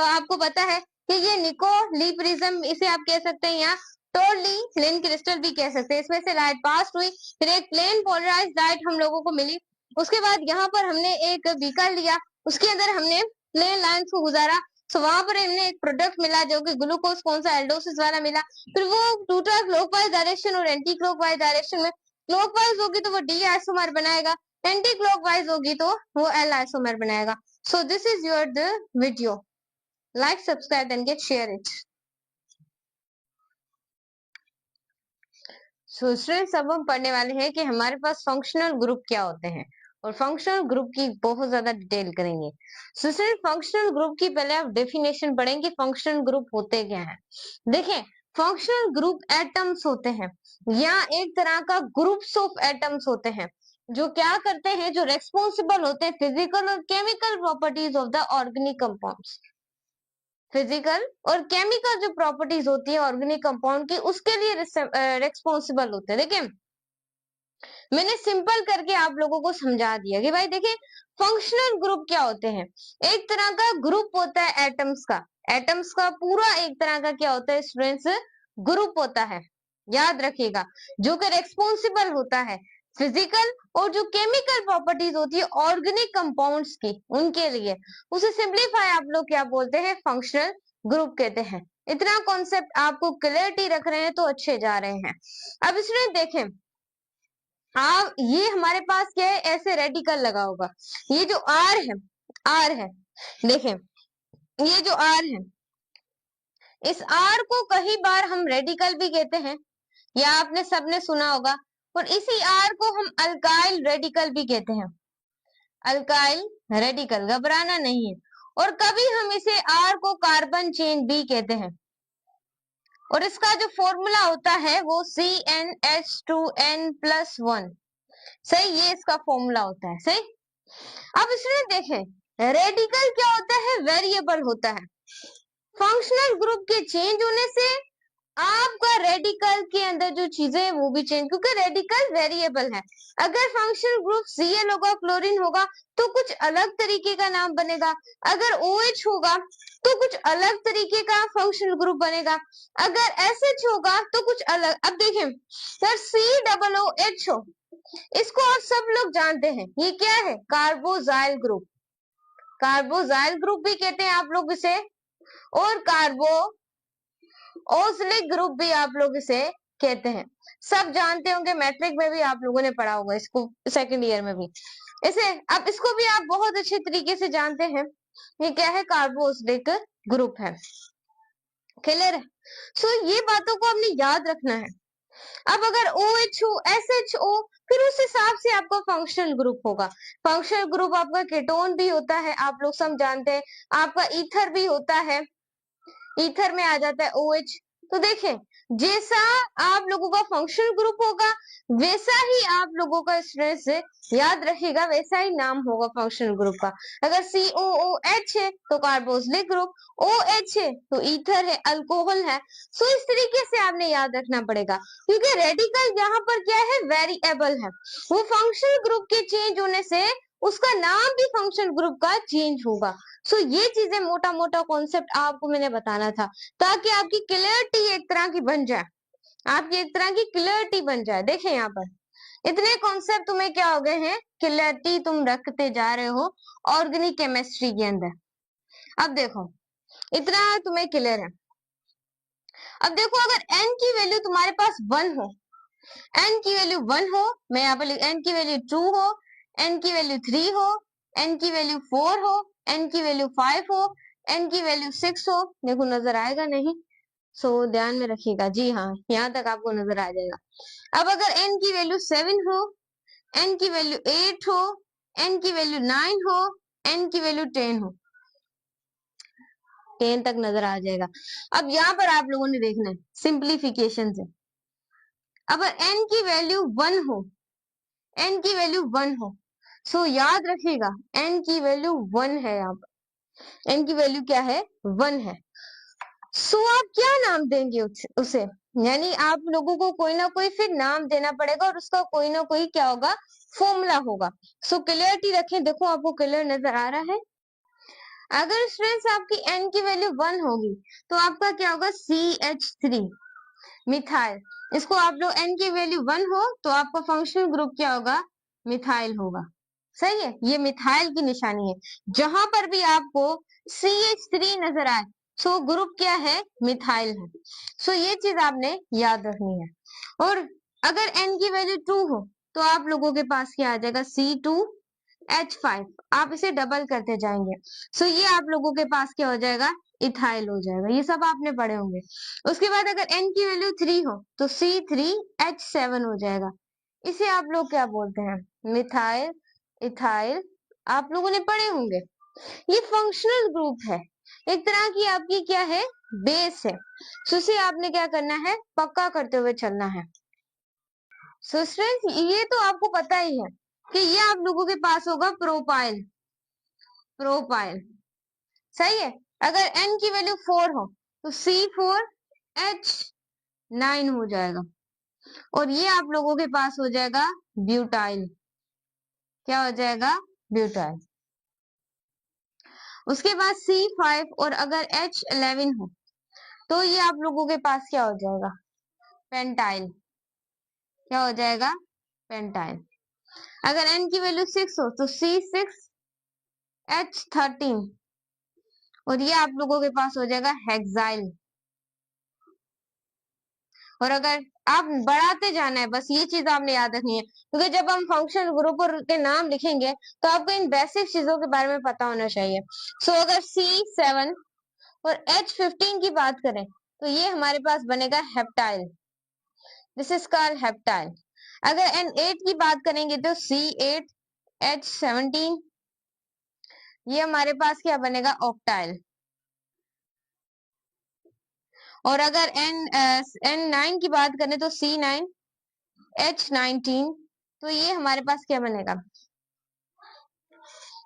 आपको पता है कि ये निकोली प्रिज्म इसे आप कह सकते हैं, या टोरली लिन क्रिस्टल भी कह सकते हैं। इसमें से लाइट पास हुई, फिर एक प्लेन पोलराइज लाइट हम लोगों को मिली। उसके बाद यहाँ पर हमने एक बीकर लिया, उसके अंदर हमने प्लेन लाइंस को गुजारा, तो वहां पर हमने एक प्रोडक्ट मिला जो कि ग्लूकोज, कौन सा, एल्डोसिस वाला मिला। फिर वो टूटा क्लॉकवाइज डायरेक्शन और एंटी क्लॉकवाइज डायरेक्शन में, क्लॉकवाइज होगी तो वो डी आइसोमर बनाएगा, एंटी क्लॉकवाइज होगी तो वो एल आइसोमर बनाएगा। So this is your the video, like subscribe and get share it. So students अब हम पढ़ने वाले हैं कि हमारे पास फंक्शनल ग्रुप क्या होते हैं, और फंक्शनल ग्रुप की बहुत ज्यादा डिटेल करेंगे। सो स्टूडेंट फंक्शनल ग्रुप की पहले आप डेफिनेशन पढ़ेंगे, फंक्शनल ग्रुप होते क्या हैं। देखें फंक्शनल ग्रुप एटम्स होते हैं या एक तरह का ग्रुप्स ऑफ एटम्स होते हैं जो क्या करते हैं, जो रेस्पॉन्सिबल होते हैं फिजिकल और chemical properties of the organic compounds. Physical और केमिकल जो प्रॉपर्टीज होती है ऑर्गेनिक कंपाउंड की, उसके लिए रेस्पॉन्सिबल होते हैं। देखिए मैंने सिंपल करके आप लोगों को समझा दिया कि भाई देखिए फंक्शनल ग्रुप क्या होते हैं। एक तरह का ग्रुप होता है एटम्स का। एटम्स का पूरा एक तरह का क्या होता है स्टूडेंट्स, ग्रुप होता है। याद रखिएगा, जो कि रेस्पॉन्सिबल होता है फिजिकल और जो केमिकल प्रॉपर्टीज होती है ऑर्गेनिक कंपाउंड्स की, उनके लिए। उसे सिंप्लीफाई आप लोग क्या बोलते हैं, फंक्शनल ग्रुप कहते हैं। इतना कॉन्सेप्ट आपको क्लियरिटी रख रहे हैं तो अच्छे जा रहे हैं। अब इसमें देखें, हाँ ये हमारे पास क्या है, ऐसे रेडिकल लगा होगा। ये जो आर है, आर है, देखें ये जो आर है, इस आर को कई बार हम रेडिकल भी कहते हैं, या आपने सबने सुना होगा। और इसी आर को हम अल्काइल रेडिकल भी कहते हैं। अल्काइल रेडिकल, घबराना नहीं है। और कभी हम इसे आर को कार्बन चेन भी कहते हैं। और इसका जो फॉर्मूला होता है वो CnH2n+1। सही, ये इसका फॉर्मूला होता है। सही। अब इसमें देखें रेडिकल क्या होता है, वेरिएबल होता है। फंक्शनल ग्रुप के चेंज होने से आपका रेडिकल के अंदर जो चीजें है वो भी चेंज, क्योंकि रेडिकल वेरिएबल है। अगर फंक्शनल ग्रुप Cl होगा, क्लोरीन होगा, तो कुछ अलग तरीके का नाम बनेगा। अगर OH होगा तो कुछ अलग तरीके का फंक्शनल ग्रुप बनेगा। अगर SH होगा तो कुछ अलग। अब देखें सर COOH हो, इसको और सब लोग जानते हैं, ये क्या है, कार्बोजाइल ग्रुप। कार्बोजाइल ग्रुप भी कहते हैं आप लोग इसे, और कार्बो ओसलिक ग्रुप भी आप लोग इसे कहते हैं। सब जानते होंगे, मैट्रिक में भी आप लोगों ने पढ़ा होगा इसको, सेकंड ईयर में भी इसे। अब इसको भी आप बहुत अच्छे तरीके से जानते हैं, ये क्या है, कार्बोक्सिलिक ग्रुप है। क्लियर है। सो ये बातों को हमने याद रखना है। अब अगर OH हो, SH हो, फिर उस हिसाब से आपका फंक्शनल ग्रुप होगा। फंक्शनल ग्रुप आपका कीटोन भी होता है, आप लोग सब जानते हैं। आपका ईथर भी होता है, ईथर में आ जाता है OH। तो देखें जैसा आप लोगों का फंक्शनल ग्रुप होगा वैसा ही आप लोगों का स्ट्रेस याद रखिएगा, वैसा ही नाम होगा फंक्शनल ग्रुप का। अगर COOH है तो कार्बोक्सिलिक ग्रुप, OH है तो ईथर है, अल्कोहल है। सो इस तरीके से आपने याद रखना पड़ेगा, क्योंकि रेडिकल यहाँ पर क्या है, वेरिएबल है। वो फंक्शनल ग्रुप के चेंज होने से उसका नाम भी फंक्शनल ग्रुप का चेंज होगा। सो ये चीजें मोटा मोटा कॉन्सेप्ट आपको मैंने बताना था, ताकि आपकी क्लियरिटी एक तरह की बन जाए, आपकी एक तरह की क्लियरिटी बन जाए। देखें यहाँ पर इतने कॉन्सेप्ट तुम्हें क्या हो गए हैं, क्लियरिटी तुम रखते जा रहे हो ऑर्गेनिक केमिस्ट्री के अंदर। अब देखो इतना तुम्हें क्लियर है। अब देखो अगर n की वैल्यू तुम्हारे पास 1 हो, n की वैल्यू 1 हो, मैं यहाँ पर n की वैल्यू 2 हो, n की वैल्यू 3 हो, n की वैल्यू 4 हो, n की वैल्यू 5 हो, n की वैल्यू 6 हो। देखो नजर आएगा नहीं, सो ध्यान में रखिएगा। जी हाँ, यहाँ तक आपको नजर आ जाएगा। अब अगर n की वैल्यू 7 हो, n की वैल्यू 8 हो, n की वैल्यू 9 हो, n की वैल्यू 10 हो, 10 तक नजर आ जाएगा। अब यहाँ पर आप लोगों ने देखना है सिंप्लीफिकेशन से। अगर n की वैल्यू 1 हो, n की वैल्यू 1 हो, सो याद रखिएगा n की वैल्यू 1 है, यहाँ पर n की वैल्यू क्या है, 1 है। सो आप क्या नाम देंगे उसे, यानी आप लोगों को कोई ना कोई फिर नाम देना पड़ेगा, और उसका कोई ना कोई क्या होगा, फॉर्मूला होगा। सो क्लियरिटी रखें। देखो आपको क्लियर नजर आ रहा है। अगर स्टूडेंट्स आपकी n की वैल्यू 1 होगी तो आपका क्या होगा, CH3 मिथाइल। इसको आप लोग n की वैल्यू 1 हो तो आपका फंक्शनल ग्रुप क्या होगा, मिथाइल होगा। सही है, ये मिथाइल की निशानी है। जहां पर भी आपको CH3 नजर आए सो ग्रुप क्या है, मिथाइल है। सो ये चीज आपने याद रखनी है। और अगर n की वैल्यू 2 हो तो आप लोगों के पास क्या आ जाएगा, C2H5। आप इसे डबल करते जाएंगे, सो ये आप लोगों के पास क्या हो जाएगा, इथाइल हो जाएगा। ये सब आपने पढ़े होंगे। उसके बाद अगर n की वैल्यू 3 हो तो C3H7 हो जाएगा। इसे आप लोग क्या बोलते हैं, मिथाइल इथाइल। आप लोगों ने पढ़े होंगे। ये फंक्शनल ग्रुप है, एक तरह की आपकी क्या है, बेस है। सो इसे आपने क्या करना है, पक्का करते हुए चलना है। सो स्टूडेंट्स ये तो आपको पता ही है कि ये आप लोगों के पास होगा प्रोपाइल, प्रोपाइल। सही है। अगर n की वैल्यू 4 हो तो C4H9 हो जाएगा। और ये आप लोगों के पास हो जाएगा ब्यूटाइल। क्या हो जाएगा? ब्यूटाइल। उसके बाद C5 और अगर H11 हो तो ये आप लोगों के पास क्या हो जाएगा? पेंटाइल। क्या हो जाएगा? पेंटाइल। अगर N की वैल्यू 6 हो तो C6H13 और ये आप लोगों के पास हो जाएगा हेक्साइल। और अगर आप बढ़ाते जाना है, बस ये चीज आपने याद रखनी है, क्योंकि जब हम फंक्शनल ग्रुप के नाम लिखेंगे तो आपको इन बेसिक चीजों के बारे में पता होना चाहिए। सो अगर C7 और H15 की बात करें तो ये हमारे पास बनेगा heptyl. This is called heptyl. अगर N8 की बात करेंगे तो C8H17 ये हमारे पास क्या बनेगा? ऑक्टाइल। और अगर N9 की बात करें तो C9H19 तो ये हमारे पास क्या बनेगा?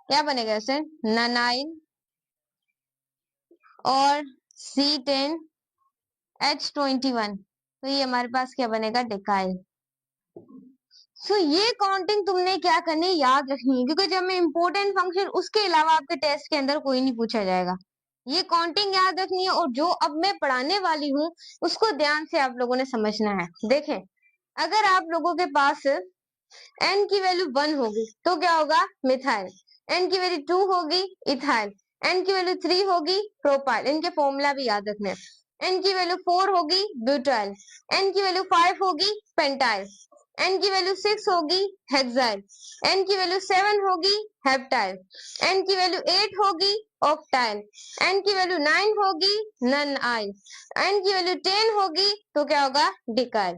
क्या बनेगा इसे? नानाइल। और C10H21 तो ये हमारे पास क्या बनेगा? डिकाइल। सो ये काउंटिंग तुमने क्या करनी है? याद रखनी है, क्योंकि जब मैं इंपॉर्टेंट फंक्शन उसके अलावा आपके टेस्ट के अंदर कोई नहीं पूछा जाएगा। ये काउंटिंग याद रखनी है और जो अब मैं पढ़ाने वाली हूँ उसको ध्यान से आप लोगों ने समझना है। देखें, अगर आप लोगों के पास N की वैल्यू 1 होगी तो क्या होगा? मिथाइल। N की वैल्यू 2 होगी, इथाइल। N की वैल्यू 3 होगी, प्रोपाइल। इनके फॉर्मूला भी याद रखने हैं। N की वैल्यू 4 होगी, ब्यूटाइल। N की वैल्यू 5 होगी, पेंटाइल। N की वैल्यू 6 होगी, हेक्साइल। N की वैल्यू 7 होगी, हेप्टाइल। N की वैल्यू 8 होगी, ऑक्टाइल। N की वैल्यू 9 होगी, नॉनाइल। N की वैल्यू 10 होगी तो क्या होगा? डिकाइल।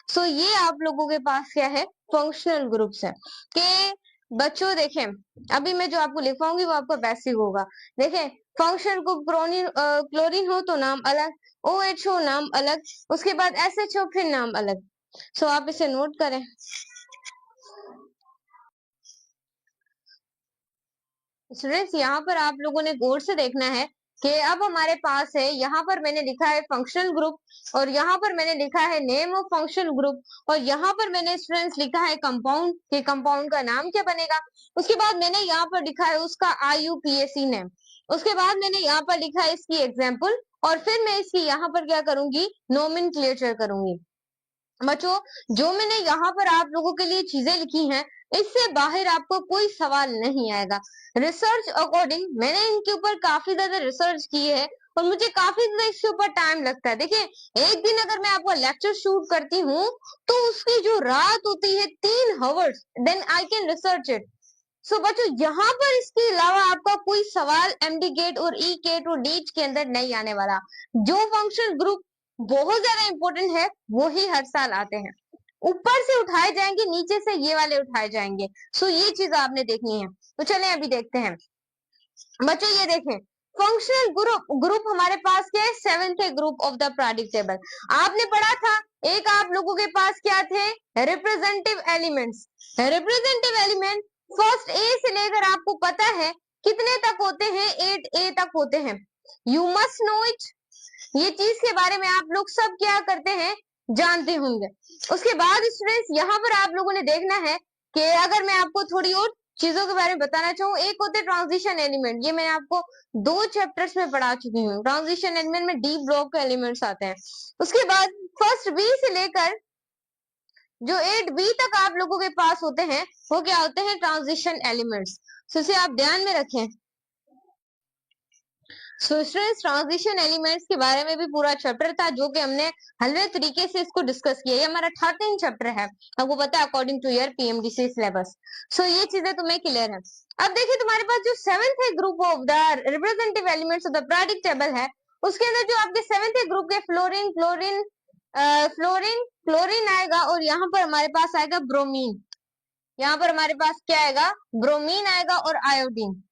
सो ये आप लोगों के पास क्या है? फंक्शनल ग्रुप्स है। कि बच्चों देखें, अभी मैं जो आपको लिखवाऊंगी वो आपका बेसिक होगा। देखें, फंक्शनल ग्रुप क्लोरीन हो तो नाम अलग, OH हो नाम अलग, उसके बाद SH हो फिर नाम अलग। सो आप इसे नोट करें। स्टूडेंट्स, यहाँ पर आप लोगों ने गौर से देखना है कि अब हमारे पास है, यहाँ पर मैंने लिखा है फंक्शनल ग्रुप और यहाँ पर मैंने लिखा है नेम ऑफ फंक्शनल ग्रुप और यहाँ पर मैंने स्टूडेंट्स लिखा है कंपाउंड, कि कंपाउंड का नाम क्या बनेगा। उसके बाद मैंने यहाँ पर लिखा है उसका IUPAC नेम। उसके बाद मैंने यहाँ पर लिखा है इसकी एग्जाम्पल और फिर मैं इसकी यहाँ पर क्या करूंगी? नोमेनक्लेचर करूंगी। बच्चों, जो मैंने यहाँ पर आप लोगों के लिए चीजें लिखी हैं इससे बाहर आपको कोई सवाल नहीं आएगा। रिसर्च अकॉर्डिंग मैंने इनके ऊपर काफी ज्यादा रिसर्च की है और मुझे काफी ज्यादा इसके ऊपर टाइम लगता है। देखिए, एक दिन अगर मैं आपका लेक्चर शूट करती हूँ तो उसकी जो रात होती है 3 hours, then I can research it. So बच्चों, यहाँ पर इसके अलावा आपका कोई सवाल MD गेट और E गेट और डीच के अंदर नहीं आने वाला। जो फंक्शनल ग्रुप बहुत ज्यादा इंपॉर्टेंट है वो ही हर साल आते हैं, ऊपर से उठाए जाएंगे, नीचे से ये वाले उठाए जाएंगे। सो ये चीज आपने देखनी है। तो चलें अभी देखते हैं। बच्चों ये देखें, फंक्शनल ग्रुप हमारे पास क्या है? 7th group of the periodic table. आपने पढ़ा था, एक आप लोगों के पास क्या थे? Representative elements. Representative element first A से लेकर आपको पता है कितने तक होते हैं? 8A तक होते हैं। You must know it. ये चीज के बारे में आप लोग सब क्या करते हैं? जानते होंगे। उसके बाद स्टूडेंट्स, यहाँ पर आप लोगों ने देखना है कि अगर मैं आपको थोड़ी और चीजों के बारे में बताना चाहूँ, एक होते हैं ट्रांजिशन एलिमेंट। ये मैं आपको 2 चैप्टर्स में पढ़ा चुकी हूँ। ट्रांजिशन एलिमेंट में डी ब्लॉक के एलिमेंट्स आते हैं। उसके बाद फर्स्ट B से लेकर जो 8B तक आप लोगों के पास होते हैं वो क्या होते हैं? Transition elements. तो इसे आप ध्यान में रखें। स्टूडेंट्स, ट्रांजिशन एलिमेंट्स के बारे में भी पूरा चैप्टर था जो कि हमने हलवे तरीके से इसको डिस्कस किया। ये हमारा 13 चैप्टर है, आपको पता है, according to your PMDC syllabus. So ये चीजें तुम्हें क्लियर है। अब देखिए, तुम्हारे पास जो 7th group of the representative elements of the periodic table है उसके अंदर जो आपके 7th ग्रुप के फ्लोरीन क्लोरीन फ्लोरीन क्लोरीन आएगा और यहाँ पर हमारे पास आएगा ब्रोमीन। यहाँ पर हमारे पास क्या आएगा? ब्रोमीन आएगा और आयोडीन।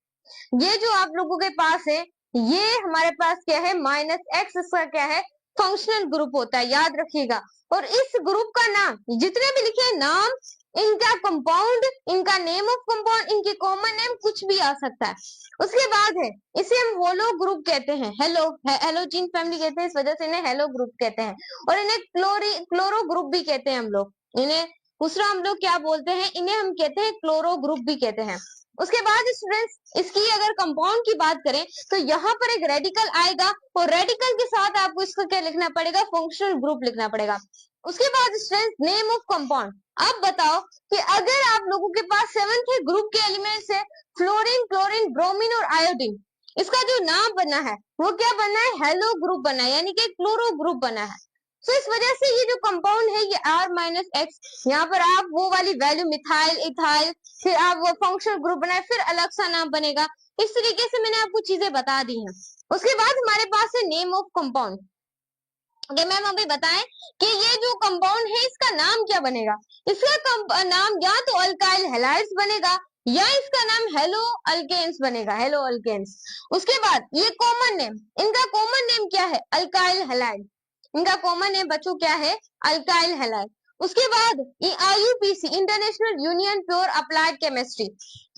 ये जो आप लोगों के पास है ये हमारे पास क्या है? -X। इसका क्या है? फंक्शनल ग्रुप होता है, याद रखिएगा। और इस ग्रुप का नाम जितने भी लिखे नाम इनका कंपाउंड, इनका नेम ऑफ कंपाउंड, इनके कॉमन नेम कुछ भी आ सकता है। उसके बाद है इसे हम होलो ग्रुप कहते हैं, हेलोजीन फैमिली कहते हैं, इस वजह से इन्हें हेलो ग्रुप कहते हैं। और इन्हें क्लोरो ग्रुप भी कहते हैं हम लोग। इन्हें दूसरा हम लोग क्या बोलते हैं, इन्हें हम कहते हैं क्लोरो ग्रुप भी कहते हैं। उसके बाद स्टूडेंट्स इसकी अगर कंपाउंड की बात करें तो यहाँ पर एक रेडिकल आएगा और रेडिकल के साथ आपको इसका क्या लिखना पड़ेगा, फंक्शनल ग्रुप लिखना पड़ेगा। उसके बाद स्टूडेंट्स नेम ऑफ कंपाउंड। अब बताओ कि अगर आप लोगों के पास सेवंथ ग्रुप के एलिमेंट्स है फ्लोरीन, क्लोरीन, ब्रोमीन और आयोडीन, इसका जो नाम बना है वो क्या बना है, हेलो ग्रुप बना है, यानी कि क्लोरो ग्रुप बना है। तो इस वजह से ये जो कंपाउंड है ये R माइनस एक्स, यहाँ पर आप वो वाली वैल्यू मिथाइल, इथाइल, फिर आप वो फंक्शनल ग्रुप बनाए, फिर अलग सा नाम बनेगा। इस तरीके से मैंने आपको चीजें बता दी हैं। उसके बाद हमारे पास है name of compound. Okay ma'am अभी बताएं कि ये जो कंपाउंड है इसका नाम क्या बनेगा। इसका नाम या तो अल्काइल हैलाइड्स बनेगा या इसका नाम हेलो अल्केन्स बनेगा, हेलो अल्केन्स। उसके बाद ये कॉमन नेम, इनका कॉमन नेम क्या है, अल्काइल हैलाइड। इनका कॉमन नेम बच्चों क्या है, अल्काइल हैलाइड। उसके बाद ये IUPAC, international union pure applied chemistry,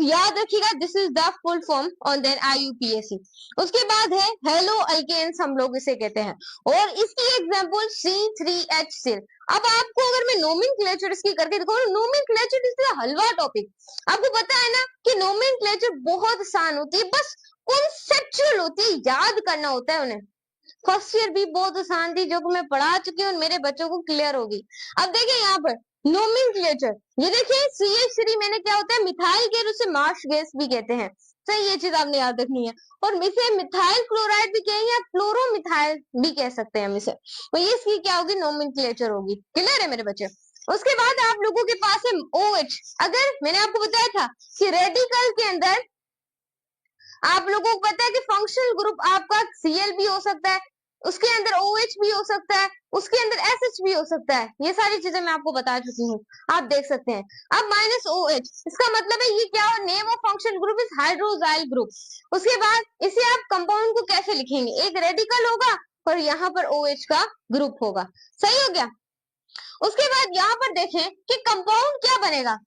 याद रखिएगा this is the full form on then IUPAC। उसके बाद है हेलो अल्केन्स, हम लोग इसे कहते हैं। और इसकी एग्जांपल C3H। अब आपको अगर मैं नोमेनक्लेचर इसकी करके दिखाऊं, nomenclature is the halwa topic. आपको पता है ना कि नोमेनक्लेचर बहुत आसान होती है, बस कॉन्सेप्चुअल होती है, याद करना होता है उन्हें। फर्स्ट ईयर भी बहुत आसान थी, जो कि मैं पढ़ा चुकी हूँ, मेरे बच्चों को क्लियर होगी। अब देखिए यहाँ पर नोमेनक्लेचर, ये देखिए CH3 मैंने क्या होता है, मिथाइल गैस, उसे मार्श गैस भी कहते हैं। सही, ये चीज आपने याद रखनी है। और इसे मिथाइल क्लोराइड भी कहेंगे या क्लोरोमिथाइल भी कह सकते हैं हम इसे। तो ये इसकी क्या होगी, नोमेनक्लेचर होगी। क्लियर है मेरे बच्चे। उसके बाद आप लोगों के पास है OH। अगर मैंने आपको बताया था कि रेडिकल के अंदर आप लोगों को पता है कि फंक्शनल ग्रुप आपका Cl भी हो सकता है, उसके अंदर OH भी हो सकता है, उसके अंदर SH भी हो सकता है। ये सारी चीजें मैं आपको बता चुकी हूँ, आप देख सकते हैं। अब माइनस OH, इसका मतलब है ये क्या हो, name of functional group is hydroxyl group. उसके बाद इसे आप कंपाउंड को कैसे लिखेंगे, एक रेडिकल होगा और यहाँ पर OH का ग्रुप होगा। सही हो गया। उसके बाद यहाँ पर देखें कि कंपाउंड क्या बनेगा,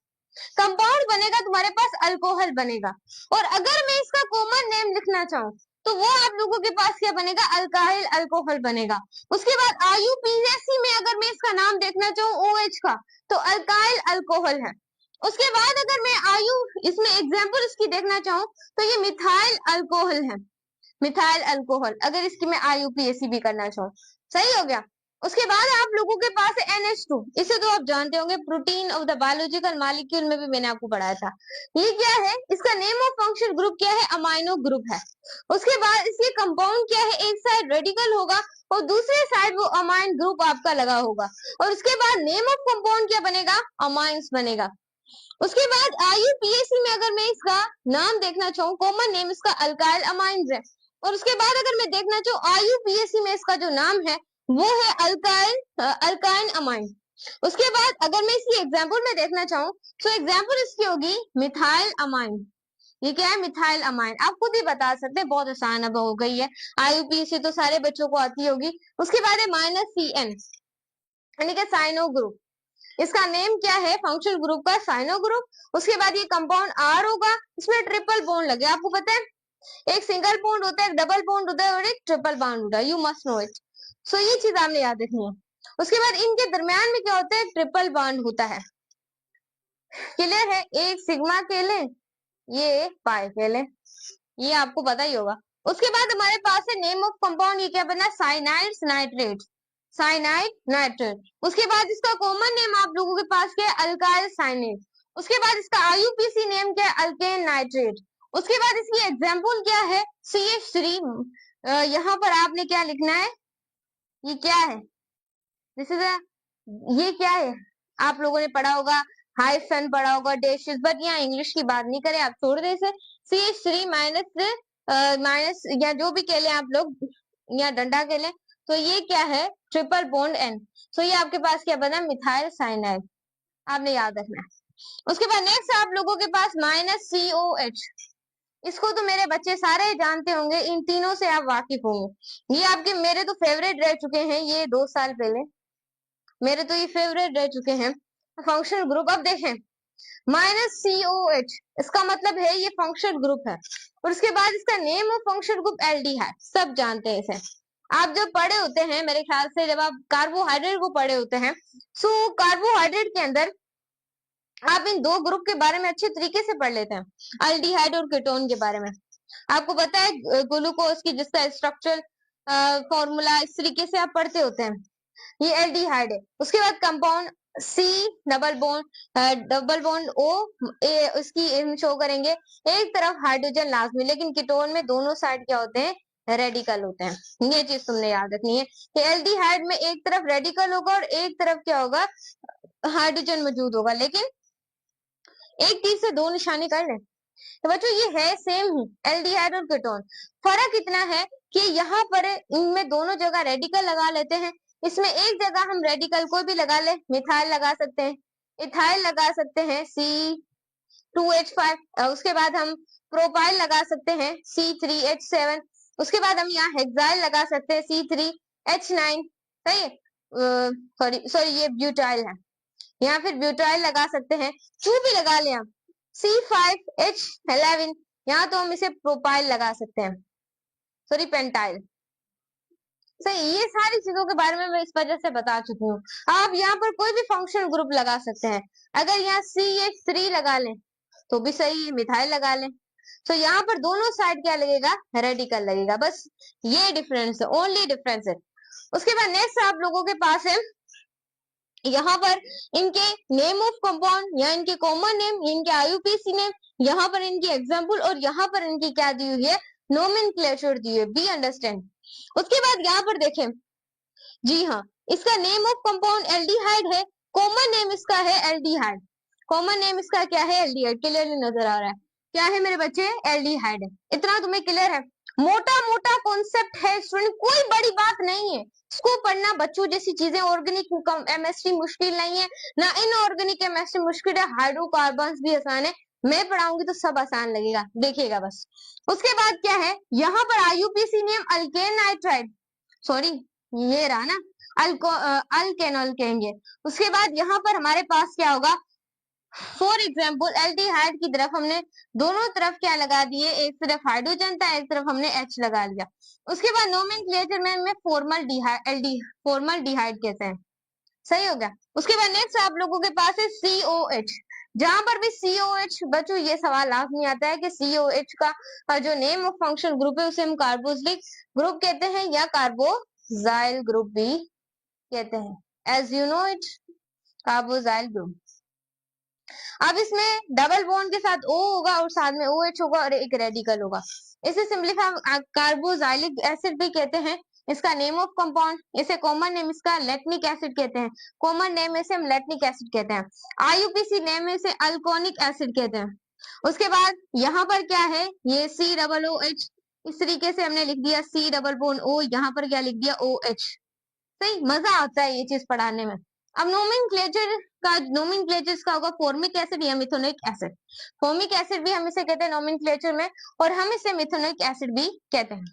कंपाउंड बनेगा तुम्हारे पास अल्कोहल बनेगा। और अगर मैं इसका कॉमन नेम लिखना चाहूँ तो वो आप लोगों के पास क्या बनेगा, अल्काइल अल्कोहल बनेगा। उसके बाद IUPAC में अगर मैं इसका नाम देखना चाहूँ OH का, तो अल्काइल अल्कोहल है। उसके बाद अगर मैं इसमें एग्जाम्पल इसकी देखना चाहूँ तो ये मिथाइल अल्कोहल है, मिथाइल अल्कोहल, अगर इसकी मैं IUPAC भी करना चाहूँ। सही हो गया। उसके बाद आप लोगों के पास है NH2, इसे तो आप जानते होंगे, protein of the biological molecule में भी मैंने आपको पढ़ाया था। ये क्या है, इसका नेम ऑफ फंक्शन ग्रुप क्या है, अमाइनो ग्रुप है। उसके बाद इसके कंपाउंड क्या है, एक साइड रेडिकल होगा और दूसरे साइड वो अमाइन ग्रुप आपका लगा होगा। और उसके बाद नेम ऑफ कंपाउंड क्या बनेगा, अमाइंस बनेगा। उसके बाद IUPAC में अगर मैं इसका नाम देखना चाहूँ, कॉमन नेम इसका अल्काइल अमाइंस है। और उसके बाद अगर मैं देखना चाहूँ IUPAC में इसका जो नाम है वो है अल्काइन अमाइन। उसके बाद अगर मैं इसकी एग्जाम्पल में देखना चाहूँ तो एग्जाम्पल इसकी होगी मिथाइल अमाइन। ये क्या है, मिथाइल अमाइन। आप खुद ही बता सकते हैं, बहुत आसान अब हो गई है, IUPAC तो सारे बच्चों को आती होगी। उसके बाद है -CN, यानी कि साइनो ग्रुप। इसका नेम क्या है, फंक्शनल ग्रुप का साइनो ग्रुप। उसके बाद ये कंपाउंड R होगा, इसमें ट्रिपल बॉन्ड लगे, आपको पता है एक सिंगल बॉन्ड होता है, एक डबल बॉन्ड होता है और एक ट्रिपल बॉन्ड होता है, यू मस्ट नो इट। सो ये चीज आपने याद रखनी है। उसके बाद इनके दरमियान में क्या होता है, ट्रिपल बॉन्ड होता है। क्लियर है, एक सिग्मा के लें, ये पाई के लें, ये आपको पता ही होगा। उसके बाद हमारे पास है नेम ऑफ कंपाउंड, ये क्या बना, साइनाइड्स नाइट्रेट, साइनाइड नाइट्रेट। उसके बाद इसका कॉमन नेम आप लोगों के पास क्या है, अल्काइल साइनेट। उसके बाद इसका IUPAC नेम क्या है, अल्केन नाइट्रेट। उसके बाद इसकी एग्जाम्पल क्या है, CH3। यहाँ पर आपने क्या लिखना है, ये क्या है, दिस इज ये क्या है, आप लोगों ने पढ़ा होगा, हाइफन पढ़ा होगा, डैशेस, बट यहाँ इंग्लिश की बात नहीं करें, आप छोड़ दे इसे। CH3 माइनस या जो भी कह लें आप लोग, या डंडा कह लें, तो ये क्या है, ट्रिपल बॉन्ड N। तो ये आपके पास क्या बना, मिथाइल साइनाइड, आपने याद रखना है। उसके बाद नेक्स्ट आप लोगों के पास -COH। इसको तो मेरे बच्चे सारे जानते होंगे, इन तीनों से आप वाकिफ होंगे। ये आपके मेरे तो फेवरेट रह चुके हैं, ये 2 साल पहले मेरे तो ये फेवरेट रह चुके हैं। Functional group. अब देखें -COH, इसका मतलब है ये फंक्शनल ग्रुप है। और उसके बाद इसका name of functional group aldehyde, सब जानते हैं इसे। आप जब पढ़े होते हैं मेरे ख्याल से, जब आप कार्बोहाइड्रेट को पढ़े होते हैं, सो कार्बोहाइड्रेट के अंदर आप इन दो ग्रुप के बारे में अच्छे तरीके से पढ़ लेते हैं, अल्डिहाइड और कीटोन के बारे में। आपको पता है ग्लूकोज की जिसका स्ट्रक्चरल फॉर्मूला इस तरीके से आप पढ़ते होते हैं, ये एल्डिहाइड है। उसके बाद compound C double bond O, इसकी शो करेंगे एक तरफ हाइड्रोजन लाजमी, लेकिन कीटोन में दोनों साइड क्या होते हैं, रेडिकल होते हैं। ये चीज तुमने याद रखनी है कि एल्डिहाइड में एक तरफ रेडिकल होगा और एक तरफ क्या होगा, हाइड्रोजन मौजूद होगा। लेकिन एक तीर से दो निशाने कर लें, तो बच्चों ये है सेम ही एल्डिहाइड और कीटोन। फर्क इतना है कि यहाँ पर इनमें दोनों जगह रेडिकल लगा लेते हैं, इसमें एक जगह हम रेडिकल कोई भी लगा ले, मिथाइल लगा सकते हैं, इथाइल लगा सकते हैं C2H5, उसके बाद हम प्रोपाइल लगा सकते हैं C3H7, उसके बाद हम यहाँ हेक्साइल लगा सकते हैं C3H9, सही है, सॉरी ये ब्यूटाइल है, यहाँ फिर ब्यूटाइल लगा सकते हैं, क्यों भी लगा ले आप C5H11, यहाँ तो हम इसे प्रोपाइल लगा सकते हैं, सॉरी पेंटाइल। सही, ये सारी चीजों के बारे में मैं इस वजह से बता चुकी हूँ। आप यहाँ पर कोई भी फंक्शनल ग्रुप लगा सकते हैं। अगर यहाँ CH3 लगा लें तो भी सही है, मिथाइल लगा लें, तो यहाँ पर दोनों साइड क्या लगेगा, रेडिकल लगेगा। बस ये डिफरेंस है, ओनली डिफरेंस है। उसके बाद नेक्स्ट आप लोगों के पास है यहाँ पर इनके नेम ऑफ कंपाउंड या इनके कॉमन नेम, इनके IUPAC नेम, यहाँ पर इनकी एग्जाम्पल और यहाँ पर इनकी क्या दी हुई है, नोमेनक्लेचर दी हुई है, बी अंडरस्टैंड। उसके बाद यहाँ पर देखें, जी हाँ, इसका नेम ऑफ कंपाउंड एल्डिहाइड है, कॉमन नेम इसका है एल्डिहाइड, कॉमन नेम इसका क्या है, एल्डिहाइड। क्लियरली नजर आ रहा है, क्या है मेरे बच्चे, एल्डिहाइड है। इतना तुम्हें क्लियर है, मोटा मोटा कॉन्सेप्ट है स्टूडेंट, कोई बड़ी बात नहीं है इसको पढ़ना। बच्चों जैसी चीजें ऑर्गेनिक केमिस्ट्री मुश्किल नहीं है, ना इनऑर्गेनिक केमिस्ट्री मुश्किल है, हाइड्रोकार्बन्स भी आसान है। मैं पढ़ाऊंगी तो सब आसान लगेगा, देखिएगा बस। उसके बाद क्या है, यहाँ पर IUPAC name alkane nitride, sorry ये रहा ना, अल्केनॉल कहेंगे। उसके बाद यहाँ पर हमारे पास क्या होगा, फॉर एग्जाम्पल एल्डिहाइड की तरफ हमने दोनों तरफ क्या लगा दिए, एक तरफ हाइड्रोजन था, एक तरफ हमने H लगा लिया। उसके बाद नोमेनक्लेचर में हमें फॉर्मल डिहाइड कहते हैं, सही हो गया। उसके बाद नेक्स्ट आप लोगों के पास है COH, जहां पर भी COH, बच्चों ये सवाल लाजमी आता है कि COH का जो नेम ऑफ फंक्शनल ग्रुप है उसे हम कार्बोक्सिलिक ग्रुप कहते हैं या कार्बोजाइल ग्रुप भी कहते हैं, as you know it, carboxyl group. अब इसमें डबल बॉन्ड के साथ O होगा और साथ में OH होगा और एक रेडिकल होगा, इसे सिंपलीफाई कार्बोजाइलिक एसिड भी कहते हैं। इसका नेम ऑफ कंपाउंड, इसे कॉमन नेम इसका लैक्टिक एसिड कहते हैं, कॉमन नेम इसे हम लैक्टिक एसिड कहते हैं, IUPAC नेम इसे अल्कोनिक एसिड कहते हैं। उसके बाद यहाँ पर क्या है, ये COOH, इस तरीके से हमने लिख दिया C डबल बॉन्ड O, यहाँ पर क्या लिख दिया OH। सही, मजा आता है ये चीज पढ़ाने में। अब नोमेनक्लेचर का होगा फॉर्मिक एसिड या मिथोनिक एसिड, फॉर्मिक एसिड भी हम इसे कहते हैं नोमेनक्लेचर में, और हम इसे मिथोनिक एसिड भी कहते हैं।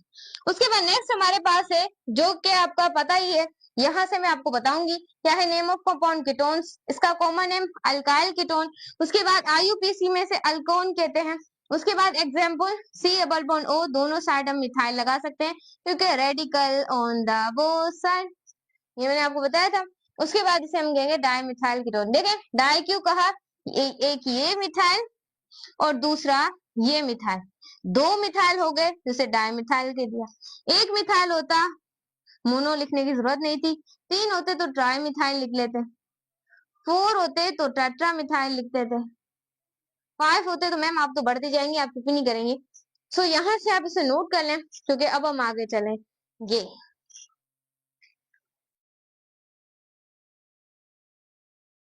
उसके बाद नेक्स्ट हमारे पास है, जो कि आपका पता ही है, यहाँ से मैं आपको बताऊंगी क्या है, नेम ऑफ कंपाउंड कीटोन्स, इसका कॉमन नेम अल्काइल कीटोन। उसके बाद IUPAC में से अल्कोन कहते हैं। उसके बाद example C double bond O, दोनों साइड हम मिथाइल लगा सकते हैं क्योंकि radical on the both side, ये मैंने आपको बताया था। उसके बाद इसे हम कहेंगे डाई मिथाइल कीटोन। देखें डाई क्यों कहा, एक ये मिथाइल और दूसरा ये मिथाइल, दो मिथाइल हो गए जिसे डाई मिथाइल कह दिया। एक मिथाइल होता मोनो लिखने की जरूरत नहीं थी, तीन होते तो ट्राई मिथाइल लिख लेते, 4 होते तो टेट्रा मिथाइल लिखते थे, 5 होते तो मैम आप तो बढ़ते जाएंगे, आप कुछ नहीं करेंगे। सो यहाँ से आप इसे नोट कर लें क्योंकि अब हम आगे चलेंगे।